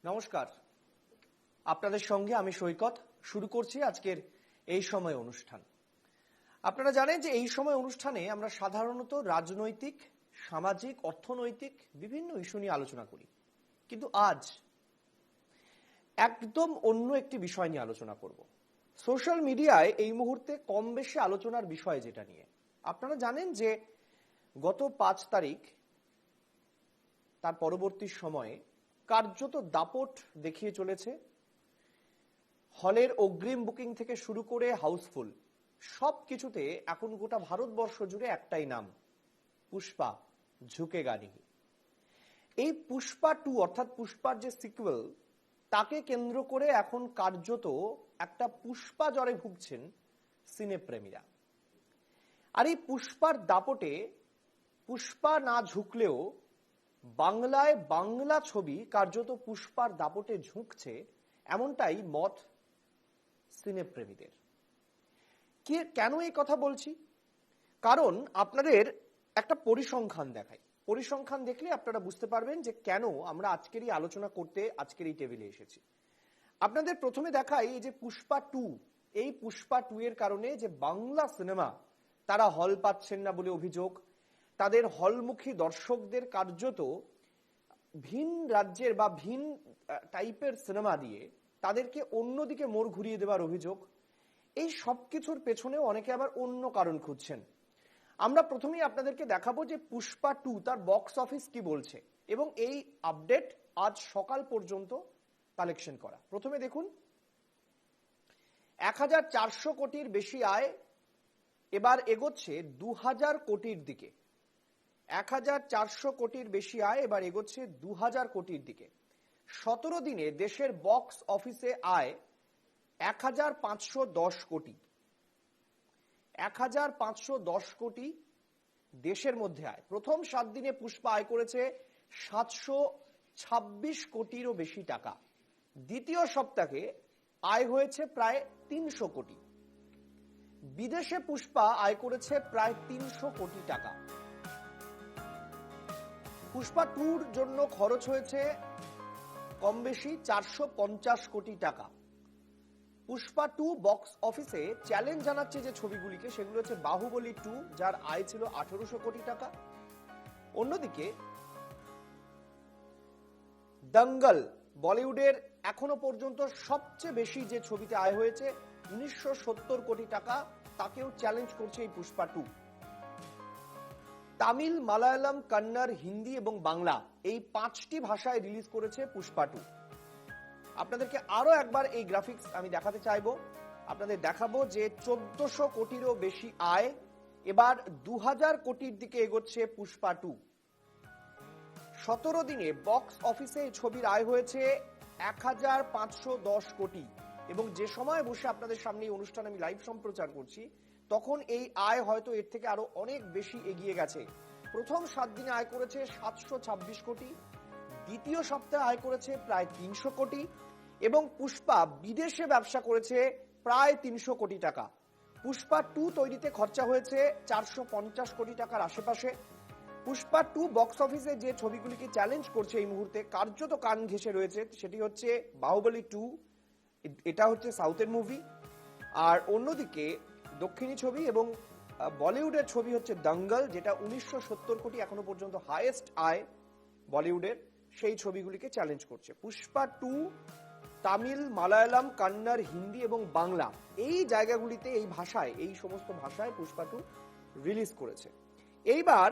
নমস্কার, আপনাদের সঙ্গে আমি সৈকত। শুরু করছি আজকের এই সময় অনুষ্ঠান। আপনারা জানেন যে এই সময় অনুষ্ঠানে আমরা সাধারণত রাজনৈতিক, সামাজিক, অর্থনৈতিক বিভিন্ন ইস্যু নিয়ে আলোচনা করি, কিন্তু আজ একদম অন্য একটি বিষয় নিয়ে আলোচনা করব। সোশ্যাল মিডিয়ায় এই মুহূর্তে কম বেশি আলোচনার বিষয় যেটা নিয়ে আপনারা জানেন যে গত 5 তারিখ তার পরবর্তী সময়ে কার্যত দাপট দেখিয়ে চলেছে। হলের অগ্রিম বুকিং থেকে শুরু করে হাউসফুল সব কিছুতে এখন গোটা ভারতবর্ষ জুড়ে একটাই নাম, পুষ্পা ঝুঁকেগা নেহি। এই পুষ্পা 2 অর্থাৎ পুষ্পার যে সিকুয়েল, তাকে কেন্দ্র করে এখন কার্যত একটা পুষ্পা জ্বরে ভুগছেন সিনেপ্রেমীরা। আর এই পুষ্পার দাপটে পুষ্পা না ঝুঁকলেও বাংলায় বাংলা ছবি কার্যত পুষ্পার দাপটে ঝুঁকছে, এমনটাই মত সিনেপ্রেমীদের। কেন এই কথা বলছি? কারণ আপনাদের একটা পরিসংখ্যান দেখাই। পরিসংখ্যান দেখলে আপনারা বুঝতে পারবেন যে কেন আমরা আজকের এই আলোচনা করতে আজকের এই টেবিলে এসেছি। আপনাদের প্রথমে দেখাই এই যে পুষ্পা 2, এই পুষ্পা 2 এর কারণে যে বাংলা সিনেমা তারা হল পাচ্ছেন না বলে অভিযোগ, তাদের হলমুখী দর্শকদের কার্যত ভিন রাজ্যের বা ভিন টাইপের সিনেমা দিয়ে তাদেরকে অন্যদিকে মোড় ঘুরিয়ে দেওয়ার অভিযোগ। এই সব কিছুর পেছনেও অনেকে আবার অন্য কারণ খুঁজছেন। আমরা প্রথমেই আপনাদেরকে দেখাবো যে পুষ্পা 2 তার বক্স অফিস কি বলছে, এবং এই আপডেট আজ সকাল পর্যন্ত কালেকশন করা। প্রথমে দেখুন, 1400 কোটির বেশি আয়, এবার এগোচ্ছে 2000 কোটির দিকে। 1400 কোটির বেশি আয়, এবার এগোচ্ছে 2000 কোটির দিকে। 17 দিনে দেশের বক্স অফিসে আয় 1510 কোটি। 1510 কোটি দেশের মধ্যে আয়। প্রথম 7 দিনে পুষ্পা আয় করেছে 726 কোটিরও বেশি টাকা। দ্বিতীয় সপ্তাহে আয় হয়েছে প্রায় 300 কোটি। বিদেশে পুষ্পা আয় করেছে প্রায় 300 কোটি টাকা। পুষ্পা 2-র জন্য খরচ হয়েছে কম বেশি 450 কোটি টাকা। পুষ্পা 2 বক্স অফিসে চ্যালেঞ্জ জানাচ্ছে যে ছবিগুলিকে, সেগুলো হচ্ছে বাহুবলী 2, যার আয় ছিল 1800 কোটি টাকা। অন্যদিকে দঙ্গল, বলিউডের এখনো পর্যন্ত সবচেয়ে বেশি যে ছবিতে আয় হয়েছে 1970 কোটি টাকা, তাকেও চ্যালেঞ্জ করছে এই পুষ্পা 2। তামিল, মালায়ালাম, কন্নড়, হিন্দি এবং বাংলা এই 5টি ভাষায় রিলিজ করেছে পুষ্পা 2। আপনাদেরকে আরো একবার এই গ্রাফিক্স আমি দেখাতে চাইবো। আপনাদের দেখাবো যে 1400 কোটিরও বেশি আয়, এবার 2000 কোটির দিকে এগোচ্ছে পুষ্পা 2। 17 দিনে বক্স অফিসে এই ছবির আয় হয়েছে 1510 কোটি, এবং যে সময় বসে আপনাদের সামনে এই অনুষ্ঠান আমি লাইভ সম্প্রচার করছি, তখন এই আয় হয়তো এর থেকে আরো অনেক বেশি এগিয়ে গেছে। প্রথম 7 দিনে আয় করেছে 726 কোটি, দ্বিতীয় সপ্তাহে আয় করেছে প্রায় 300 কোটি, এবং পুষ্পা বিদেশে ব্যবসা করেছে প্রায় 300 কোটি টাকা। পুষ্পা 2 তৈরিতে খরচা হয়েছে 450 কোটি টাকার আশেপাশে। পুষ্পা 2 বক্স অফিসে যে ছবিগুলিকে চ্যালেঞ্জ করছে এই মুহূর্তে, কার্যত কান ঘেঁষে রয়েছে, সেটি হচ্ছে বাহুবলী 2, এটা হচ্ছে সাউথের মুভি। আর অন্যদিকে দক্ষিণী ছবি এবং বলিউডের ছবি হচ্ছে দঙ্গল, যেটা 1970 কোটি এখনো পর্যন্ত হাইয়েস্ট আয় বলিউডের, সেই ছবিগুলিকে চ্যালেঞ্জ করছে। পুষ্পা 2 তামিল, মালায়ালাম, কন্নড়, হিন্দি এবং বাংলা এই জায়গাগুলিতে, এই ভাষায়, এই সমস্ত ভাষায় পুষ্পা 2 রিলিজ করেছে। এইবার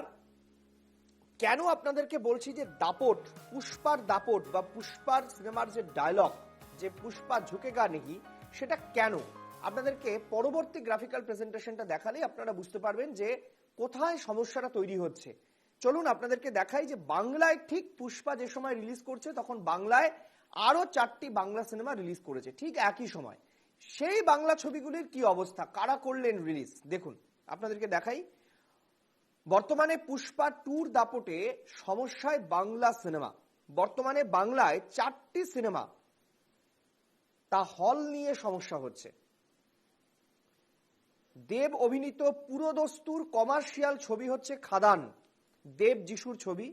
কেন আপনাদেরকে বলছি যে দাপট, পুষ্পার দাপট বা পুষ্পার সিনেমার যে ডায়লগ, যে পুষ্পা ঝুঁকেগা নেহি, সেটা কেন আপনাদেরকে পরবর্তী গ্রাফিক্যাল প্রেজেন্টেশনটা দেখালেই আপনারা বুঝতে পারবেন যে কোথায় সমস্যাটা তৈরি হচ্ছে। চলুন আপনাদেরকে দেখাই যে বাংলায় ঠিক পুষ্পা যে সময় রিলিজ করছে, তখন বাংলায় আরো 4টি বাংলা সিনেমা রিলিজ করেছে ঠিক একই সময়। সেই বাংলা ছবিগুলির কি অবস্থা, কারা করলেন রিলিজ, দেখুন আপনাদেরকে দেখাই। বর্তমানে পুষ্পা 2-র দাপটে সমস্যায় বাংলা সিনেমা। বর্তমানে বাংলায় 4টি সিনেমা, তা হল নিয়ে সমস্যা হচ্ছে। দেব অভিনীত পুরোদস্তুর কমার্শিয়াল ছবি হচ্ছে খাদান, দেব যিশুর ছবি।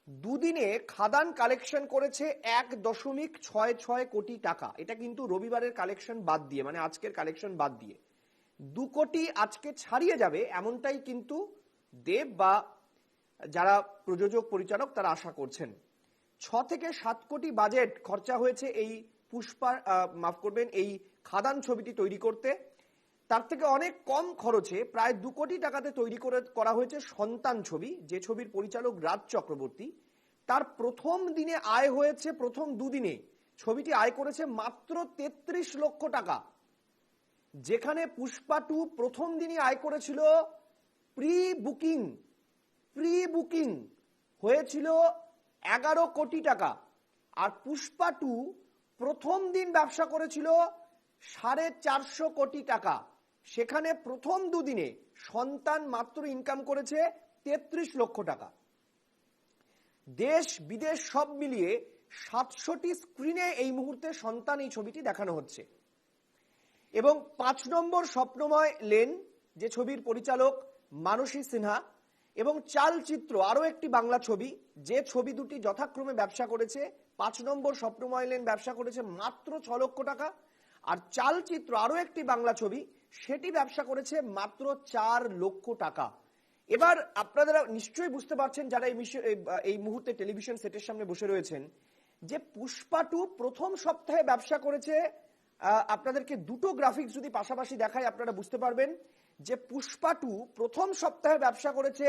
দুদিনে খাদান কালেকশন করেছে 1.66 কোটি টাকা। এটা কিন্তু রবিবারের কালেকশন বাদ দিয়ে, মানে আজকের কালেকশন বাদ দিয়ে 2 কোটি আজকে ছাড়িয়ে যাবে, এমনটাই কিন্তু দেব বা যারা প্রযোজক পরিচালক তারা আশা করছেন। 6 থেকে 7 কোটি বাজেট খরচা হয়েছে এই পুষ্পা, মাফ করবেন, এই খাদান ছবিটি তৈরি করতে। তার থেকে অনেক কম খরচে প্রায় 2 কোটি টাকাতে তৈরি করা হয়েছে সন্তান ছবি, যে ছবির পরিচালক রাজ চক্রবর্তী। তার প্রথম দিনে আয় হয়েছে, প্রথম দুদিনে ছবিটি আয় করেছে মাত্র 33 লক্ষ টাকা, যেখানে পুষ্পা 2 প্রথম দিনই আয় করেছিল প্রি বুকিং হয়েছিল 11 কোটি টাকা। আর পুষ্পা 2 প্রথম দিন ব্যবসা করেছিল 450 কোটি টাকা, সেখানে প্রথম দুদিনে সন্তান মাত্র ইনকাম করেছে 33 লক্ষ টাকা। দেশ বিদেশ সব মিলিয়ে 700টি স্ক্রিনে এই মুহূর্তে সন্তান এই ছবিটি দেখানো হচ্ছে। এবং 5 নম্বর স্বপ্নময় লেন, যে ছবির পরিচালক মানসী সিনহা, এবং চালচিত্র আরো একটি বাংলা ছবি, যে ছবি দুটি যথাক্রমে ব্যবসা করেছে, 5 নম্বর স্বপ্নময় লেন ব্যবসা করেছে মাত্র 6 লক্ষ টাকা, আর চালচিত্র আরো একটি বাংলা ছবি সেটি ব্যবসা করেছে মাত্র 4 লক্ষ টাকা। এবার আপনারা নিশ্চয়ই বুঝতে পারছেন যারা এই মুহূর্তে টেলিভিশন সেটের সামনে বসে রয়েছেন, যে পুষ্পা 2 প্রথম সপ্তাহে ব্যবসা করেছে, আপনাদেরকে দুটো গ্রাফিক্স যদি পাশাপাশি দেখাই আপনারা বুঝতে পারবেন যে পুষ্পা 2 প্রথম সপ্তাহে ব্যবসা করেছে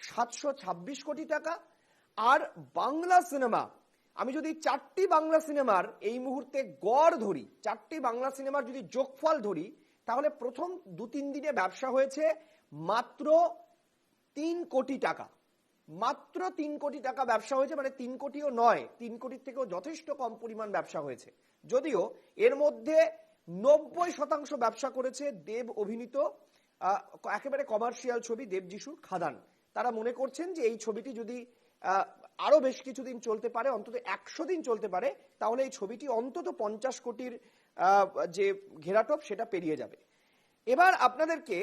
726 কোটি টাকা। আর বাংলা সিনেমা, আমি যদি 4টি বাংলা সিনেমার এই মুহূর্তে গড় ধরি, 4টি বাংলা সিনেমার যদি যোগফল ধরি, তাহলে প্রথম 2-3 দিনে ব্যবসা হয়েছে মাত্র 3 কোটি টাকা। মাত্র 3 কোটি টাকা ব্যবসা হয়েছে, মানে 3 কোটিও নয়, 3 কোটির থেকেও যথেষ্ট কম পরিমাণ ব্যবসা হয়েছে। যদিও এর মধ্যে 90% ব্যবসা করেছে দেব অভিনীত একেবারে কমার্শিয়াল ছবি দেব যিশুর খাদান। তারা মনে করছেন যে এই ছবিটি যদি আরো বেশ কিছুদিন চলতে পারে, অন্তত 100 দিন চলতে পারে, তাহলে এই ছবিটি অন্তত 50 কোটির যে ঘেরাটোপ সেটা পেরিয়ে যাবে। এবার আপনাদেরকে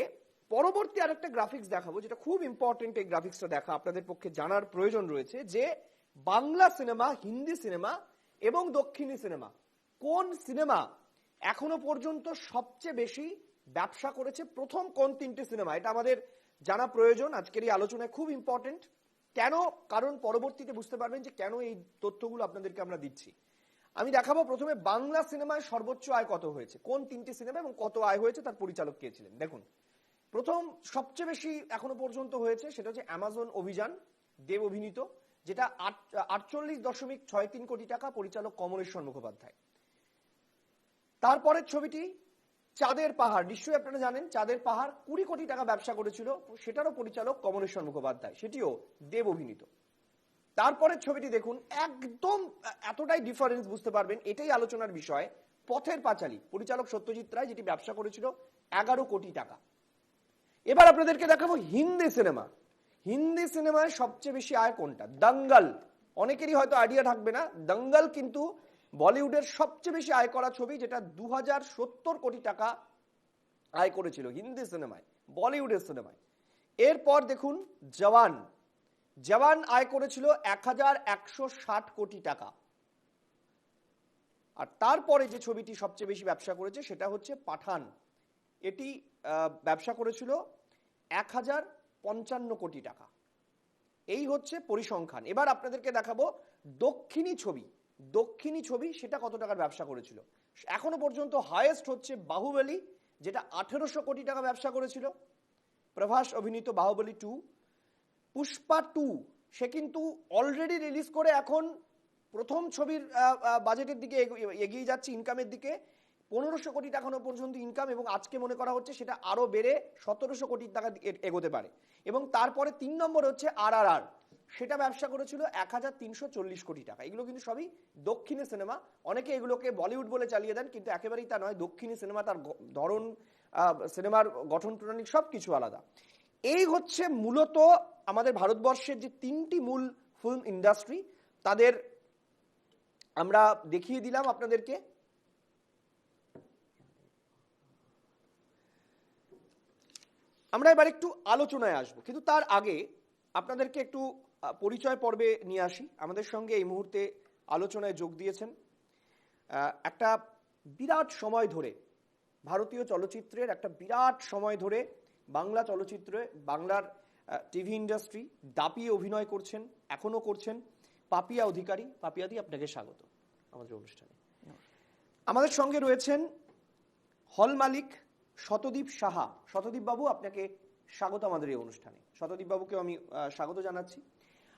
পরবর্তী আরেকটা গ্রাফিক্স দেখাবো, যেটা খুব ইম্পর্টেন্ট। এই গ্রাফিক্সটা দেখা আপনাদের পক্ষে জানার প্রয়োজন রয়েছে যে বাংলা সিনেমা, হিন্দি সিনেমা এবং দক্ষিণী সিনেমা, কোন সিনেমা এখনো পর্যন্ত সবচেয়ে বেশি ব্যবসা করেছে, প্রথম কোন 3টি সিনেমা, এটা আমাদের জানা প্রয়োজন। আজকের এই আলোচনায় খুব ইম্পর্টেন্ট। কেন? কারণ পরবর্তীতে বুঝতে পারবেন যে কেন এই তথ্যগুলো আপনাদেরকে আমরা দিচ্ছি। আমি দেখাবো প্রথমে বাংলা সিনেমায় সর্বোচ্চ আয় কত হয়েছে, কোন 3টি সিনেমা এবং কত আয় হয়েছে, তার পরিচালক কে ছিলেন। দেখুন, প্রথম সবচেয়ে বেশি এখনো পর্যন্ত হয়েছে সেটা হচ্ছে অ্যামাজন অভিযান, দেব অভিনীত, যেটা 48.63 কোটি টাকা, পরিচালক কমলেশ্বর মুখোপাধ্যায়। তারপরের ছবিটি চাঁদের পাহাড়, নিশ্চয়ই আপনারা জানেন চাঁদের পাহাড় 20 কোটি টাকা ব্যবসা করেছিল, সেটারও পরিচালক কমলেশ্বর মুখোপাধ্যায়, সেটিও দেব অভিনীত। তারপরের ছবিটি দেখুন, একদম এতটাই ডিফারেন্স বুঝতে পারবেন, এটাই আলোচনার বিষয়। পথের পাঁচালী, পরিচালক সত্যজিৎ রায়, যেটি ব্যবসা করেছিল 11 কোটি টাকা। এবার আপনাদেরকে দেখাবো হিন্দি সিনেমা। হিন্দি সিনেমায় সবচেয়ে বেশি আয় কোনটা? দঙ্গল। অনেকেরই হয়তো আইডিয়া থাকবে না, দঙ্গল কিন্তু বলিউডের সবচেয়ে বেশি আয় করা ছবি, যেটা 2070 কোটি টাকা আয় করেছিল হিন্দি সিনেমায়, বলিউডের সিনেমায়। এরপর দেখুন জওয়ান, জওয়ান আয় করেছিল 1160 কোটি টাকা। আর তারপরে যে ছবিটি সবচেয়ে বেশি ব্যবসা করেছে সেটা হচ্ছে পাঠান, এটি ব্যবসা করেছিল 1055 কোটি টাকা। এই হচ্ছে পরিসংখ্যান। এবার আপনাদেরকে দেখাবো দক্ষিণী ছবি, দক্ষিণী ছবি সেটা কত টাকার ব্যবসা করেছিল। এখনো পর্যন্ত হাইয়েস্ট হচ্ছে বাহুবলী, যেটা 1800 কোটি টাকা ব্যবসা করেছিল, প্রভাস অভিনীত বাহুবলী 2। পুষ্পা 2 সে কিন্তু অলরেডি রিলিজ করে এখন প্রথম ছবির বাজেটের দিকে এগিয়ে যাচ্ছে, ইনকামের দিকে 1500 কোটি টাকা পর্যন্ত ইনকাম, এবং আজকে মনে করা হচ্ছে সেটা আরো বেড়ে 1700 কোটি টাকা এগোতে পারে। এবং তারপরে 3 নম্বর হচ্ছে RRR, সেটা ব্যবসা করেছিল 1340 কোটি টাকা। এগুলো কিন্তু সবই দক্ষিণী সিনেমা। অনেকে এগুলোকে বলিউড বলে চালিয়ে দেন, কিন্তু একেবারেই তা নয়। দক্ষিণী সিনেমা, তার ধরন, সিনেমার গঠন প্রণালী সবকিছু আলাদা। এই হচ্ছে মূলত আমাদের ভারতবর্ষের যে 3টি মূল ফিল্ম ইন্ডাস্ট্রি, তাদের আমরা দেখিয়ে দিলাম আপনাদেরকে। আমরা এবার একটু আলোচনায় আসবো, কিন্তু তার আগে আপনাদেরকে একটু পরিচয় পর্বে নিয়ে আসি। আমাদের সঙ্গে এই মুহূর্তে আলোচনায় যোগ দিয়েছেন একটা বিরাট সময় ধরে ভারতীয় চলচ্চিত্রের একটা বিরাট সময় ধরে বাংলা চলচ্চিত্রে বাংলার টিভি ইন্ডাস্ট্রি দাপিয়ে অভিনয় করছেন, এখনো করছেন, পাপিয়া অধিকারী। পাপিয়াদি, আপনাকে স্বাগত আমাদের অনুষ্ঠানে। আমাদের সঙ্গে রয়েছেন হল মালিক শতদীপ সাহা। শতদীপ বাবু, আপনাকে স্বাগত আমাদের এই অনুষ্ঠানে। শতদীপ বাবুকেও আমি স্বাগত জানাচ্ছি।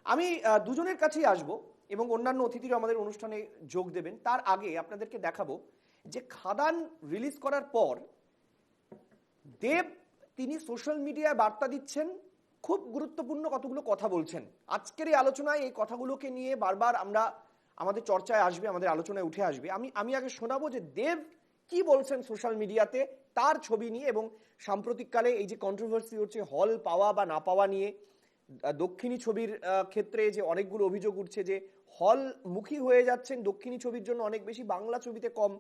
আমি দুজনের কাছেই আসব এবং অন্যান্য অতিথিরা আমাদের অনুষ্ঠানে যোগ দেবেন। তার আগে আপনাদেরকে দেখাবো যে খাদান রিলিজ করার পর দেব তিনি সোশ্যাল মিডিয়ায় বার্তা দিচ্ছেন, খুব গুরুত্বপূর্ণ কতগুলো কথা বলছেন। আজকের এই আলোচনায় এই কথাগুলোকে নিয়ে বারবার আমরা আমাদের চর্চায় আসবে, আমাদের আলোচনায় উঠে আসবে। আমি আগে শোনাবো যে দেব কি বলছেন সোশ্যাল মিডিয়াতে তার ছবি নিয়ে, এবং সাম্প্রতিককালে এই যে কন্ট্রোভার্সি হচ্ছে হল পাওয়া বা না পাওয়া নিয়ে, দক্ষিণী ছবির ক্ষেত্রে যে অনেকগুলো অভিযোগ উঠছে যে হল মুখী হয়ে যাচ্ছেন দক্ষিণী ছবির জন্য অনেক বেশি, বাংলা ছবিতে কম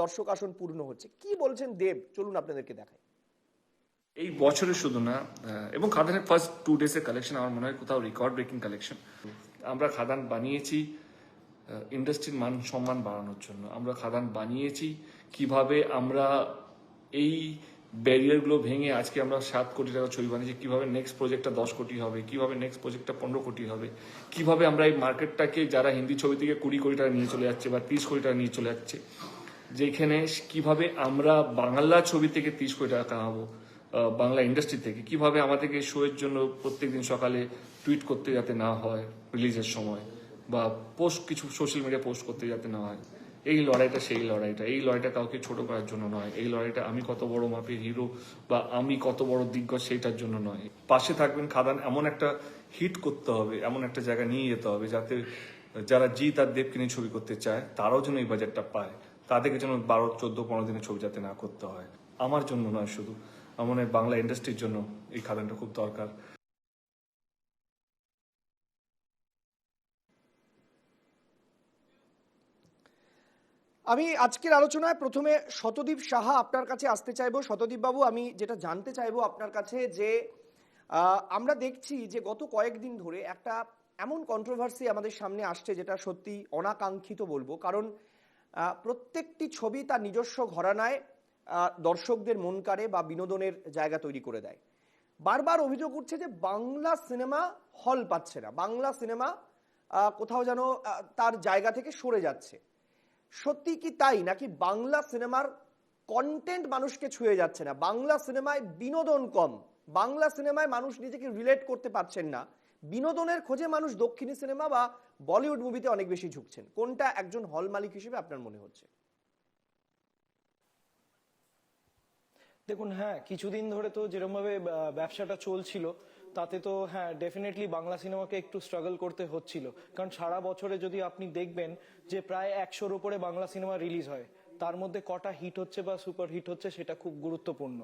দর্শক আসন পূর্ণ হচ্ছে। কি বলছেন দেব, চলুন আপনাদেরকে দেখাই। এই বছরে শুধু না, এবং খাদানের ফার্স্ট 2 ডেজের কালেকশন আমার মনে হয় কোথাও রেকর্ড ব্রেকিং কালেকশন। আমরা খাদান বানিয়েছি ইন্ডাস্ট্রির মান সম্মান বাড়ানোর জন্য। আমরা খাদান বানিয়েছি কিভাবে আমরা এই ব্যারিয়ারগুলো ভেঙে আজকে আমরা 7 কোটি টাকা ছবি বানিয়েছি, কিভাবে নেক্সট প্রজেক্টটা 10 কোটি হবে, কিভাবে নেক্সট প্রজেক্টটা 15 কোটি হবে, কিভাবে আমরা এই মার্কেটটাকে যারা হিন্দি ছবি থেকে 20 কোটি টাকা নিয়ে চলে যাচ্ছে বা 30 কোটি টাকা নিয়ে চলে যাচ্ছে, যেখানে কিভাবে আমরা বাংলা ছবি থেকে 30 কোটি টাকা কামাবো, বাংলা ইন্ডাস্ট্রি থেকে কিভাবে আমাদেরকে শোয়ের জন্য প্রত্যেকদিন সকালে টুইট করতে যাতে না হয় রিলিজের সময়, বা পোস্ট কিছু সোশ্যাল মিডিয়া পোস্ট করতে যাতে না হয়। এই লড়াইটা সেই লড়াইটা, এই লড়াইটা কাউকে ছোট করার জন্য নয়, এই লড়াইটা আমি কত বড় মাপের হিরো বা আমি কত বড় দিগ্গজ সেইটার জন্য নয়। পাশে থাকবেন খাদান, এমন একটা হিট করতে হবে, এমন একটা জায়গা নিয়ে যেতে হবে যাতে যারা জিৎ আর দেবকে নিয়ে ছবি করতে চায় তারাও যেন এই বাজেটটা পায়, তাদেরকে যেন 12, 14, 15 দিনের ছবি যাতে না করতে হয়। আমার জন্য নয় শুধু, আমার মনে হয় বাংলা ইন্ডাস্ট্রির জন্য এই খাদানটা খুব দরকার। আমি আজকের আলোচনায় প্রথমে শতদীপ সাহা আপনার কাছে আসতে চাইবো। শতদীপ বাবু, আমি যেটা জানতে চাইবো আপনার কাছে যে আমরা দেখছি যে গত কয়েকদিন ধরে একটা এমন কন্ট্রোভার্সি আমাদের সামনে আসছে যেটা সত্যি অনাকাঙ্ক্ষিত বলবো, কারণ প্রত্যেকটি ছবি তার নিজস্ব ঘরানায় দর্শকদের মন কাড়ে বা বিনোদনের জায়গা তৈরি করে দেয়। বারবার অভিযোগ উঠছে যে বাংলা সিনেমা হল পাচ্ছে না, বাংলা সিনেমা কোথাও যেন তার জায়গা থেকে সরে যাচ্ছে। সত্যি কি তাই, নাকি বাংলা সিনেমার কন্টেন্ট মানুষকে ছুঁয়ে যাচ্ছে না, বাংলা সিনেমায় বিনোদন কম, বাংলা সিনেমায় মানুষ নিজেকে রিলেট করতে পারছেন না, বিনোদনের খোঁজে মানুষ দক্ষিণী সিনেমা বা বলিউড মুভিতে অনেক বেশি ঝুঁকছেন? কোনটা একজন হল মালিক হিসেবে আপনার মনে হচ্ছে? দেখুন, হ্যাঁ, কিছুদিন ধরে তো যেরকমভাবে ব্যবসাটা চলছিল তাতে তো হ্যাঁ ডেফিনেটলি বাংলা সিনেমাকে একটু স্ট্রাগল করতে হচ্ছিল। কারণ সারা বছরে যদি আপনি দেখবেন যে প্রায় 100-র উপরে বাংলা সিনেমা রিলিজ হয়, তার মধ্যে কটা হিট হচ্ছে বা সুপার হিট হচ্ছে সেটা খুব গুরুত্বপূর্ণ।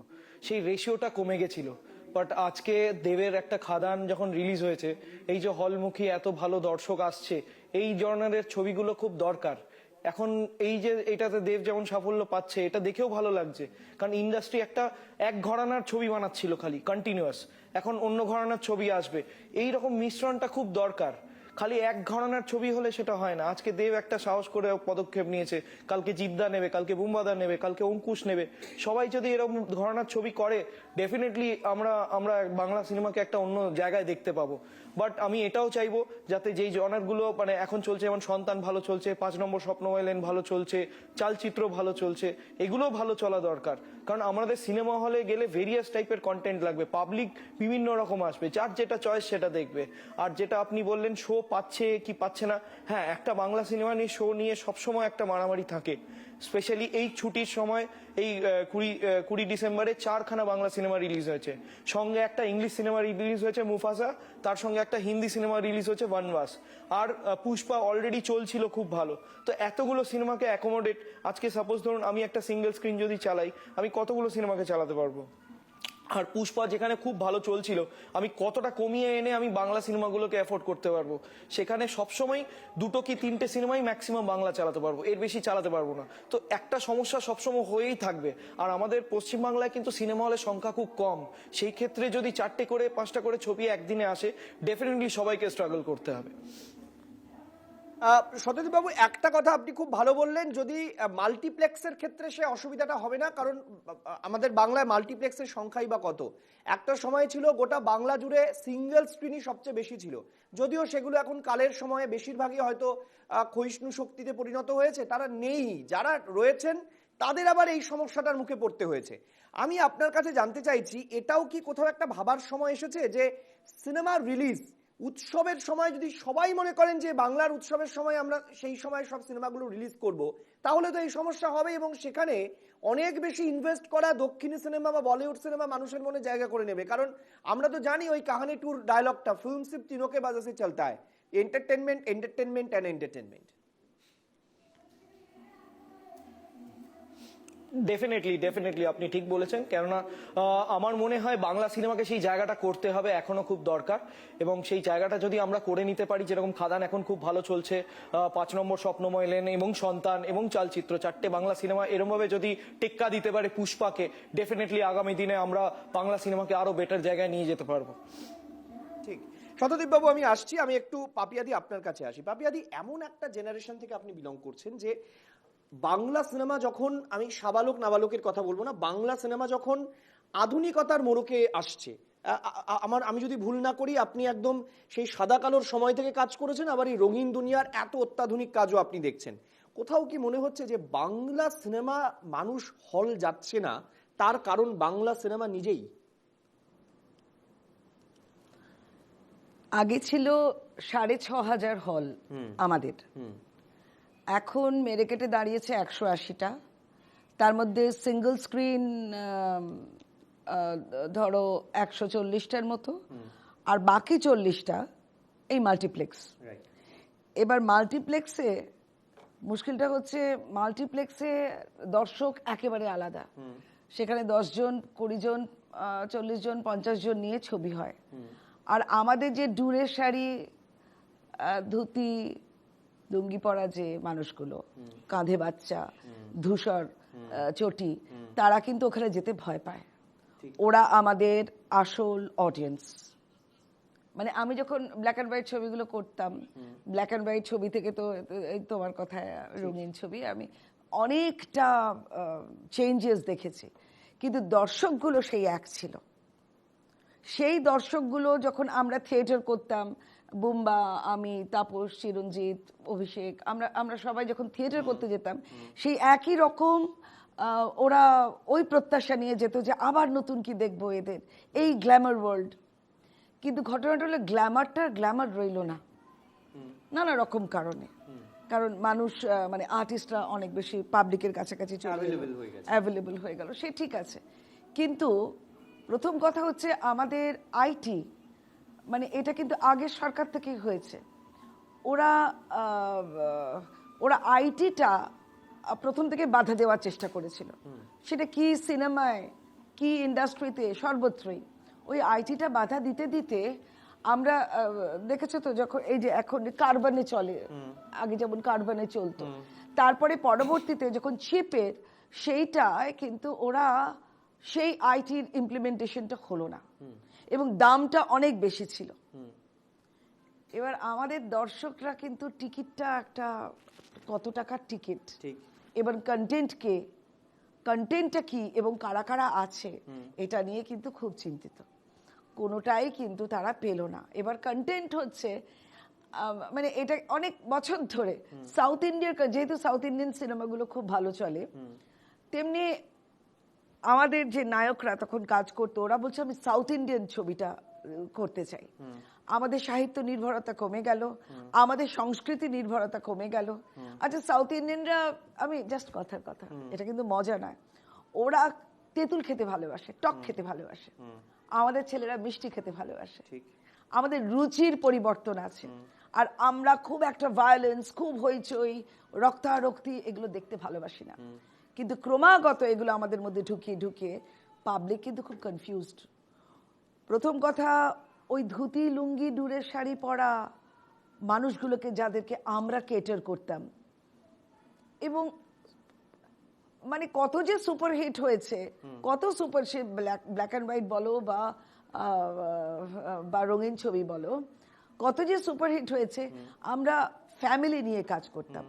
সেই রেশিওটা কমে গেছিল। বাট আজকে দেবের একটা খাদান যখন রিলিজ হয়েছে, এই যে হলমুখী এত ভালো দর্শক আসছে, এই জনারের ছবিগুলো খুব দরকার। এখন এই যে এটাতে দেব যেমন সাফল্য পাচ্ছে, এটা দেখেও ভালো লাগছে। কারণ ইন্ডাস্ট্রি একটা এক ঘরানার ছবি বানাচ্ছিল খালি কন্টিনিউয়াস, এখন অন্য ঘরানার ছবি আসবে, এই রকম মিশ্রণটা খুব দরকার। খালি এক ঘরানার ছবি হলে সেটা হয় না। আজকে দেব একটা সাহস করে পদক্ষেপ নিয়েছে, কালকে জিদ্দা নেবে, কালকে বুম্বাদা নেবে, কালকে অঙ্কুশ নেবে। সবাই যদি এরকম ঘরানার ছবি করে, ডেফিনেটলি আমরা বাংলা সিনেমাকে একটা অন্য জায়গায় দেখতে পাবো। বাট আমি এটাও চাইবো যাতে যেই জনারগুলো মানে এখন চলছে, যেমন সন্তান ভালো চলছে, 5 নম্বর স্বপ্নময় ভালো চলছে, চালচিত্র ভালো চলছে, এগুলো ভালো চলা দরকার। কারণ আমাদের সিনেমা হলে গেলে ভেরিয়াস টাইপের কন্টেন্ট লাগবে, পাবলিক বিভিন্ন রকম আসবে, যার যেটা চয়েস সেটা দেখবে। আর যেটা আপনি বললেন শো পাচ্ছে কি পাচ্ছে না, হ্যাঁ, একটা বাংলা সিনেমা নিয়ে শো নিয়ে সবসময় একটা মারামারি থাকে। স্পেশালি এই ছুটির সময়, এই 20 ডিসেম্বরে 4খানা বাংলা সিনেমা রিলিজ হয়েছে, সঙ্গে একটা ইংলিশ সিনেমা রিলিজ হয়েছে মুফাসা, তার সঙ্গে একটা হিন্দি সিনেমা রিলিজ হয়েছে বনবাস, আর পুষ্পা অলরেডি চলছিল খুব ভালো। তো এতগুলো সিনেমাকে অ্যাকোমোডেট, আজকে সাপোজ ধরুন আমি একটা সিঙ্গেল স্ক্রিন যদি চালাই, আমি কতগুলো সিনেমাকে চালাতে পারবো? আর পুষ্পা যেখানে খুব ভালো চলছিল, আমি কতটা কমিয়ে এনে আমি বাংলা সিনেমাগুলোকে অ্যাফোর্ড করতে পারবো, সেখানে সবসময় 2 কি 3টে সিনেমাই ম্যাক্সিমাম বাংলা চালাতে পারবো, এর বেশি চালাতে পারবো না। তো একটা সমস্যা সবসময় হয়েই থাকবে। আর আমাদের পশ্চিমবাংলায় কিন্তু সিনেমা হলের সংখ্যা খুব কম, সেই ক্ষেত্রে যদি 4টে করে 5টা করে ছবি একদিনে আসে, ডেফিনেটলি সবাইকে স্ট্রাগল করতে হবে। সত্যজিৎ বাবু, একটা কথা আপনি খুব ভালো বললেন, যদি মাল্টিপ্লেক্সের ক্ষেত্রে সে অসুবিধাটা হবে না, কারণ আমাদের বাংলায় মাল্টিপ্লেক্সের সংখ্যাই বা কত। একটা সময় ছিল গোটা বাংলা জুড়ে সিঙ্গেল স্ক্রিনই সবচেয়ে বেশি ছিল, যদিও সেগুলো এখন কালের সময়ে বেশিরভাগই হয়তো ক্ষয়িষ্ণু শক্তিতে পরিণত হয়েছে, তারা নেই। যারা রয়েছেন তাদের আবার এই সমস্যাটার মুখে পড়তে হয়েছে। আমি আপনার কাছে জানতে চাইছি, এটাও কি কোথাও একটা ভাবার সময় এসেছে যে সিনেমার রিলিজ উৎসবের সময় যদি সবাই মনে করেন যে বাংলার উৎসবের সময় আমরা সেই সময় সব সিনেমাগুলো রিলিজ করব, তাহলে তো এই সমস্যা হবে এবং সেখানে অনেক বেশি ইনভেস্ট করা দক্ষিণী সিনেমা বা বলিউড সিনেমা মানুষের মনে জায়গা করে নেবে। কারণ আমরা তো জানি ওই কাহানি টুর ডায়লগটা, ফিল্ম সির্ফ तीनों के वजह से चलता है, entertainment entertainment and entertainment. Definitely আপনি ঠিক বলেছেন। কেননা আমার মনে হয় বাংলা সিনেমাকে সেই জায়গাটা করতে হবে, এখনো খুব দরকার। এবং সেই জায়গাটা যদি আমরা করে নিতে পারি, যেরকম খাদান এখন খুব ভালো চলছে, 5 নম্বর স্বপ্নময় লেন এবং সন্তান এবং চালচিত্র, 4টে বাংলা সিনেমা এরমভাবে যদি টেক্কা দিতে পারে পুষ্পাকে, ডেফিনেটলি আগামী দিনে আমরা বাংলা সিনেমাকে আরো বেটার জায়গায় নিয়ে যেতে পারবো। ঠিক। সত্যজিৎ বাবু, আমি আসছি, আমি একটু পাপিয়াদি আপনার কাছে আসি। পাপিয়াদি, এমন একটা জেনারেশন থেকে আপনি বিলং করছেন যে বাংলা সিনেমা যখন, আমি সাবালক নাবালকের কথা বলবো না, বাংলা সিনেমা যখন আধুনিকতার মোড়কে আসছে, আমি যদি ভুল না করি আপনি একদম সেই সাদা কালোর সময় থেকে কাজ করেছেন, আবার এই রঙিন দুনিয়ার এত অত্যাধুনিক কাজও আপনি দেখছেন। কোথাও কি মনে হচ্ছে যে বাংলা সিনেমা মানুষ হল যাচ্ছে না, তার কারণ বাংলা সিনেমা নিজেই? আগে ছিল 6,500 হল আমাদের, এখন মেরে কেটে দাঁড়িয়েছে 180টা। তার মধ্যে সিঙ্গল স্ক্রিন ধরো 140টার মতো, আর বাকি 40টা এই মাল্টিপ্লেক্স। এবার মাল্টিপ্লেক্সে মুশকিলটা হচ্ছে, মাল্টিপ্লেক্সে দর্শক একেবারে আলাদা। সেখানে 10 জন, 20 জন, 40 জন, 50 জন নিয়ে ছবি হয়। আর আমাদের যে ডুরের শাড়ি, ধুতি, লুঙ্গি পরা যে মানুষগুলো, কাঁধে বাচ্চা, ধূসর চটি, তারা কিন্তু ওখানে যেতে ভয় পায়। ওরা আমাদের আসল অডিয়েন্স। মানে আমি যখন ব্ল্যাক অ্যান্ড হোয়াইট ছবিগুলো করতাম, ব্ল্যাক অ্যান্ড হোয়াইট ছবি থেকে তো এই তোমার কথায় রঙিন ছবি, আমি অনেকটা চেঞ্জেস দেখেছি, কিন্তু দর্শকগুলো সেই এক ছিল। সেই দর্শকগুলো যখন আমরা থিয়েটার করতাম, বুম্বা, আমি, তাপস, চিরঞ্জিত, অভিষেক, আমরা সবাই যখন থিয়েটার করতে যেতাম, সেই একই রকম ওরা ওই প্রত্যাশা নিয়ে যেত যে আবার নতুন কি দেখবো এদের, এই গ্ল্যামার ওয়ার্ল্ড। কিন্তু ঘটনাটা হলো গ্ল্যামার রইল না, নানা রকম কারণে। কারণ মানুষ, মানে আর্টিস্টরা অনেক বেশি পাবলিকের কাছাকাছি অ্যাভেলেবল হয়ে গেল, সে ঠিক আছে। কিন্তু প্রথম কথা হচ্ছে আমাদের আইটি, মানে এটা কিন্তু আগের সরকার থেকেই হয়েছে। ওরা আইটিটা প্রথম থেকে বাধা দেওয়ার চেষ্টা করেছিল, সেটা কি সিনেমায়, কি ইন্ডাস্ট্রিতে, সর্বত্রই ওই আইটিটা বাধা দিতে দিতে আমরা দেখেছো তো, যখন এই যে এখন কার্বনে চলে, আগে যেমন কার্বনে চলতো, তারপরে পরবর্তীতে যখন চিপের, সেইটায় কিন্তু ওরা সেই আইটির ইমপ্লিমেন্টেশনটা হলো না এবং দামটা অনেক বেশি ছিল। এবার আমাদের দর্শকরা কিন্তু টিকিটটা একটা কত টাকার টিকিট, এবার কন্টেন্টটা কি এবং কারা কারা আছে এটা নিয়ে কিন্তু খুব চিন্তিত। কোনোটাই কিন্তু তারা পেল না। এবার কন্টেন্ট হচ্ছে, মানে এটা অনেক বছর ধরে সাউথ ইন্ডিয়ার, যেহেতু সাউথ ইন্ডিয়ান সিনেমাগুলো খুব ভালো চলে, তেমনি আমাদের যে নায়করা তখন কাজ করতো, ওরা বলছে আমি সাউথ ইন্ডিয়ান ছবিটা করতে চাই। আমাদের সাহিত্য নির্ভরতা কমে গেল, আমাদের সংস্কৃতি নির্ভরতা কমে গেল। আচ্ছা, সাউথ ইন্ডিয়ানরা, আমি জাস্ট কথার কথা, এটা কিন্তু মজা নয়, ওরা তেঁতুল খেতে ভালোবাসে, টক খেতে ভালোবাসে। আমাদের ছেলেরা মিষ্টি খেতে ভালোবাসে। আমাদের রুচির পরিবর্তন আছে। আর আমরা খুব একটা ভায়োলেন্স, খুব হইচই, রক্তারক্তি এগুলো দেখতে ভালোবাসি না। কিন্তু ক্রমাগত এগুলো আমাদের মধ্যে ঢুকিয়ে পাবলিক কিন্তু খুব কনফিউজড। প্রথম কথা, ওই ধুতি লুঙ্গি ডুরের শাড়ি পরা মানুষগুলোকে যাদেরকে আমরা কেটার করতাম, এবং মানে কত যে সুপারহিট হয়েছে, কত super, say black and white বলো বা রঙিন ছবি বলো, কত যে সুপারহিট হয়েছে। আমরা ফ্যামিলি নিয়ে কাজ করতাম।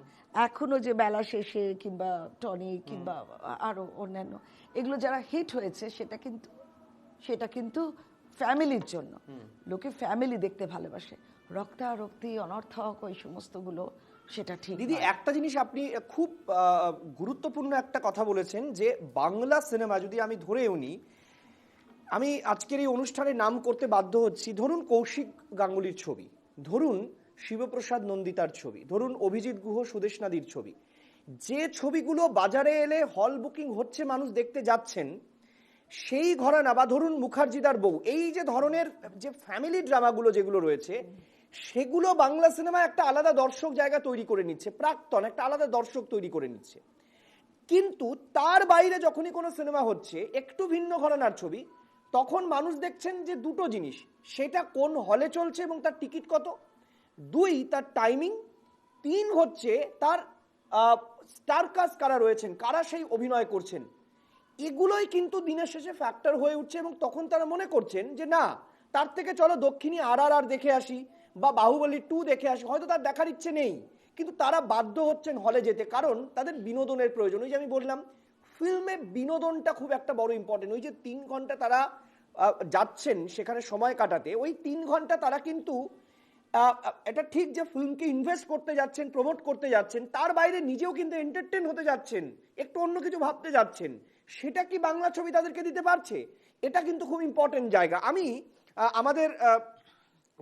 এখনো যে বেলা শেষে কিংবা টনি কিংবা আরো অন্যান্য এগুলো যারা হিট হয়েছে, সেটা কিন্তু ফ্যামিলির জন্য। লোকে ফ্যামিলি দেখতে ভালোবাসে। রক্তারক্তি, অনর্থক ওই সমস্তগুলো সেটা ঠিক দিদি, নয়। একটা জিনিস আপনি খুব গুরুত্বপূর্ণ একটা কথা বলেছেন, যে বাংলা সিনেমা যদি আমি ধরেও নিই, আমি আজকের এই অনুষ্ঠানের নাম করতে বাধ্য হচ্ছি। ধরুন কৌশিক গাঙ্গুলির ছবি, ধরুন শিবপ্রসাদ নন্দিতার ছবি, ধরুন অভিজিৎ গুহ সুদেশ নাদির ছবি, যে ছবিগুলো বাজারে এলে হল বুকিং হচ্ছে, মানুষ দেখতে যাচ্ছেন, সেই ঘরানা, বা ধরুন মুখার্জিদার বউ, এই যে ধরনের যে ফ্যামিলি ড্রামাগুলো যেগুলো রয়েছে, সেগুলো বাংলা সিনেমায় একটা আলাদা দর্শক জায়গা তৈরি করে নিচ্ছে, প্রাক্তন একটা আলাদা দর্শক তৈরি করে নিচ্ছে। কিন্তু তার বাইরে যখনই কোনো সিনেমা হচ্ছে একটু ভিন্ন ঘরানার ছবি, তখন মানুষ দেখছেন যে দুটো জিনিস, সেটা কোন হলে চলছে এবং তার টিকিট কত, 2 তার টাইমিং, 3 হচ্ছে তার স্টার কাস্ট কারা রয়েছেন, কারা সেই অভিনয় করছেন। এগুলোই কিন্তু দিনের শেষে ফ্যাক্টর হয়ে উঠছে, এবং তখন তারা মনে করছেন যে না, তার থেকে চলো দক্ষিণী RRR দেখে আসি বা বাহুবলী 2 দেখে আসি। হয়তো তার দেখার ইচ্ছে নেই, কিন্তু তারা বাধ্য হচ্ছেন হলে যেতে, কারণ তাদের বিনোদনের প্রয়োজন। ওই যে আমি বললাম, ফিল্মে বিনোদনটা খুব একটা বড় ইম্পর্টেন্ট। ওই যে 3 ঘন্টা তারা যাচ্ছেন সেখানে সময় কাটাতে, ওই 3 ঘন্টা তারা কিন্তু এটা ঠিক যে ফিল্মকে ইনভেস্ট করতে যাচ্ছেন, প্রমোট করতে যাচ্ছেন, তার বাইরে নিজেও কিন্তু এন্টারটেন হতে যাচ্ছেন, একটু অন্য কিছু ভাবতে যাচ্ছেন। সেটা কি বাংলা ছবি তাদেরকে দিতে পারছে? এটা কিন্তু খুব ইম্পর্টেন্ট জায়গা। আমি আমাদের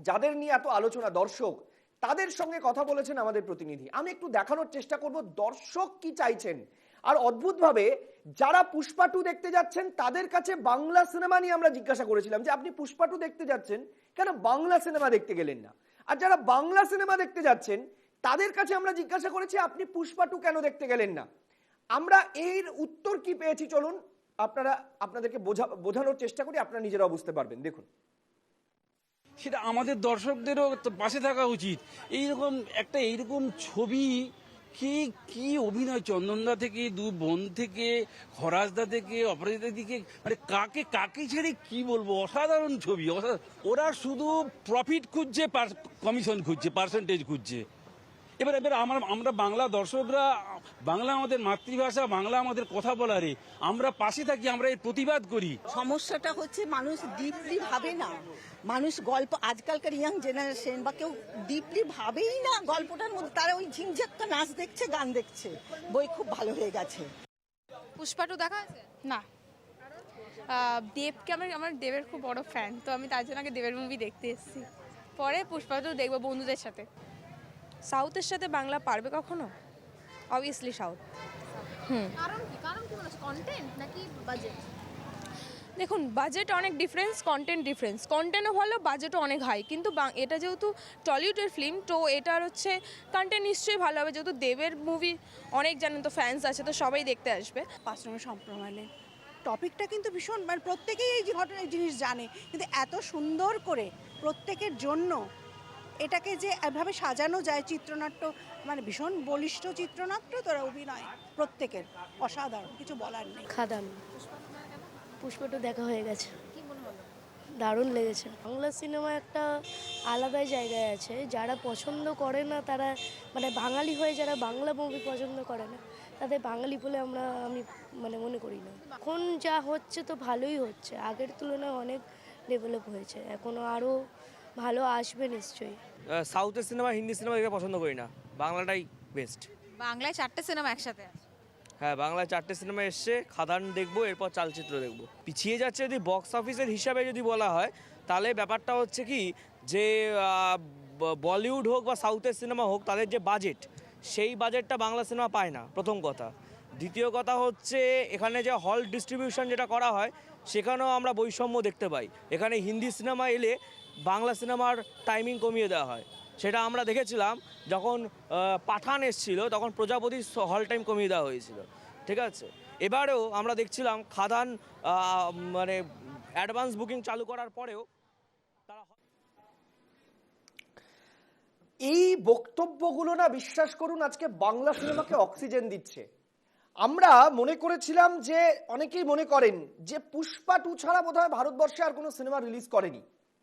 যাদের নিয়ে এত আলোচনা, দর্শক, তাদের সঙ্গে কথা বলেছেন আমাদের প্রতিনিধি। আমি একটু দেখানোর চেষ্টা করব দর্শক কি চাইছেন। আর অদ্ভুতভাবে যারা পুষ্পা 2 দেখতে যাচ্ছেন, তাদের কাছে বাংলা সিনেমা নিয়ে আমরা জিজ্ঞাসা করেছিলাম যে আপনি পুষ্পা 2 দেখতে যাচ্ছেন, কেন বাংলা সিনেমা দেখতে গেলেন না? আর যারা বাংলা সিনেমা দেখতে যাচ্ছেন, তাদের কাছে আমরা জিজ্ঞাসা করেছি আপনি পুষ্পা 2 কেন দেখতে গেলেন না। আমরা এর উত্তর কি পেয়েছি, চলুন আপনাদেরকে বোঝানোর চেষ্টা করি, আপনারা নিজেরাও বুঝতে পারবেন। দেখুন, সেটা আমাদের দর্শকদেরও তো পাশে থাকা উচিত। এইরকম ছবি, কি কি অভিনয়, চন্দনদা থেকে, দু বোন থেকে, খরাজদা থেকে, অপরাজিতা থেকে, মানে কাকে ছেড়ে কি বলবো, অসাধারণ ছবি। ওরা শুধু প্রফিট খুঁজছে, কমিশন খুঁজছে, পার্সেন্টেজ খুঁজছে। এবার আমরা বাংলা দর্শকরা, বাংলা আমাদের মাতৃভাষা, বাংলা আমাদের কথা বলারে, আমরা পাশে থাকি, আমরা এর প্রতিবাদ করি। সমস্যাটা হচ্ছে মানুষ ডিপলি ভাবে না। মানুষ গল্প, আজকালকার ইয়াং জেনারেশন বা কেউ ডিপলি ভাবেই না গল্পটার মধ্যে। তারা ওই ঝিংঝাক্কা নাচ দেখছে, গান দেখছে। বই খুব ভালো হয়ে গেছে। পুষ্পা 2 দেখা আছে? না। দেবকে আমার দেবের খুব বড় ফ্যান, তো আমি তার জন্য আগে দেবের মুভি দেখতে এসেছি, পরে পুষ্পা 2 দেখবো বন্ধুদের সাথে। সাউথের সাথে বাংলা পারবে কখনো? Obviously south. কারণ কি কন্টেন্ট নাকি বাজেট? দেখুন, বাজেট অনেক ডিফারেন্স, কন্টেন্ট ডিফারেন্স। কন্টেন্টও ভালো, বাজেটও অনেক হাই, কিন্তু এটা যেহেতু টলিউডের ফিল্ম, তো এটার হচ্ছে কন্টেন্ট নিশ্চয়ই ভালো হবে, যেহেতু দেবের মুভি অনেক জানেন তো ফ্যান্স আছে, তো সবাই দেখতে আসবে। 5 নম্বর সম্প্রমাণে টপিকটা কিন্তু ভীষণ, মানে প্রত্যেকেই এই ঘটনার জিনিস জানে, কিন্তু এত সুন্দর করে প্রত্যেকের জন্য এটাকে যে এভাবে সাজানো যায়, চিত্রনাট্য, মানে ভীষণ বলিষ্ঠ চিত্রনাট্য, তোরা অভিনয় প্রত্যেকের অসাধারণ, কিছু বলার নেই। খাদান পুষ্পা 2 দেখা হয়ে গেছে, দারুণ লেগেছে। বাংলা সিনেমা একটা আলাদাই জায়গায় আছে। যারা পছন্দ করে না, তারা মানে বাঙালি হয়ে যারা বাংলা মুভি পছন্দ করে না, তাদের বাঙালি বলে আমি মানে মনে করি না। এখন যা হচ্ছে তো ভালোই হচ্ছে, আগের তুলনায় অনেক ডেভেলপ হয়েছে, এখনও আরও ভালো আসবে নিশ্চয়ই। সাউথের সিনেমা, হিন্দি সিনেমা দেখতে পছন্দ করি না, বাংলাটাই বেস্ট। বাংলায় 4টে সিনেমা একসাথে আছে। হ্যাঁ, বাংলায় 4টে সিনেমা এসছে, খাদান দেখবো, এরপর চালচিত্র দেখবো। পিছিয়ে যাচ্ছে যদি বক্স অফিসের হিসাবে যদি বলা হয়, তাহলে ব্যাপারটা হচ্ছে কি যে বলিউড হোক বা সাউথের সিনেমা হোক, তাদের যে বাজেট, সেই বাজেটটা বাংলা সিনেমা পায় না, প্রথম কথা। দ্বিতীয় কথা হচ্ছে এখানে যে হল ডিস্ট্রিবিউশন যেটা করা হয়, সেখানেও আমরা বৈষম্য দেখতে পাই। এখানে হিন্দি সিনেমা এলে বাংলা সিনেমার টাইমিং কমিয়ে দেওয়া হয়, সেটা আমরা দেখেছিলাম যখন পাঠান এসেছিল, তখন প্রজাপতির হল টাইম কমিয়ে দেওয়া হয়েছিল, ঠিক আছে। এবারেও আমরা দেখছিলাম খাদান মানে অ্যাডভান্স বুকিং চালু করার পরেও তারা এই বক্তব্যগুলো না বিশ্বাস করুন আজকে বাংলা সিনেমাকে অক্সিজেন দিচ্ছে। আমরা মনে করেছিলাম যে অনেকেই মনে করেন যে পুষ্পা 2 ছাড়া বোধহয় ভারতবর্ষে আর কোনো সিনেমা রিলিজ করেনি,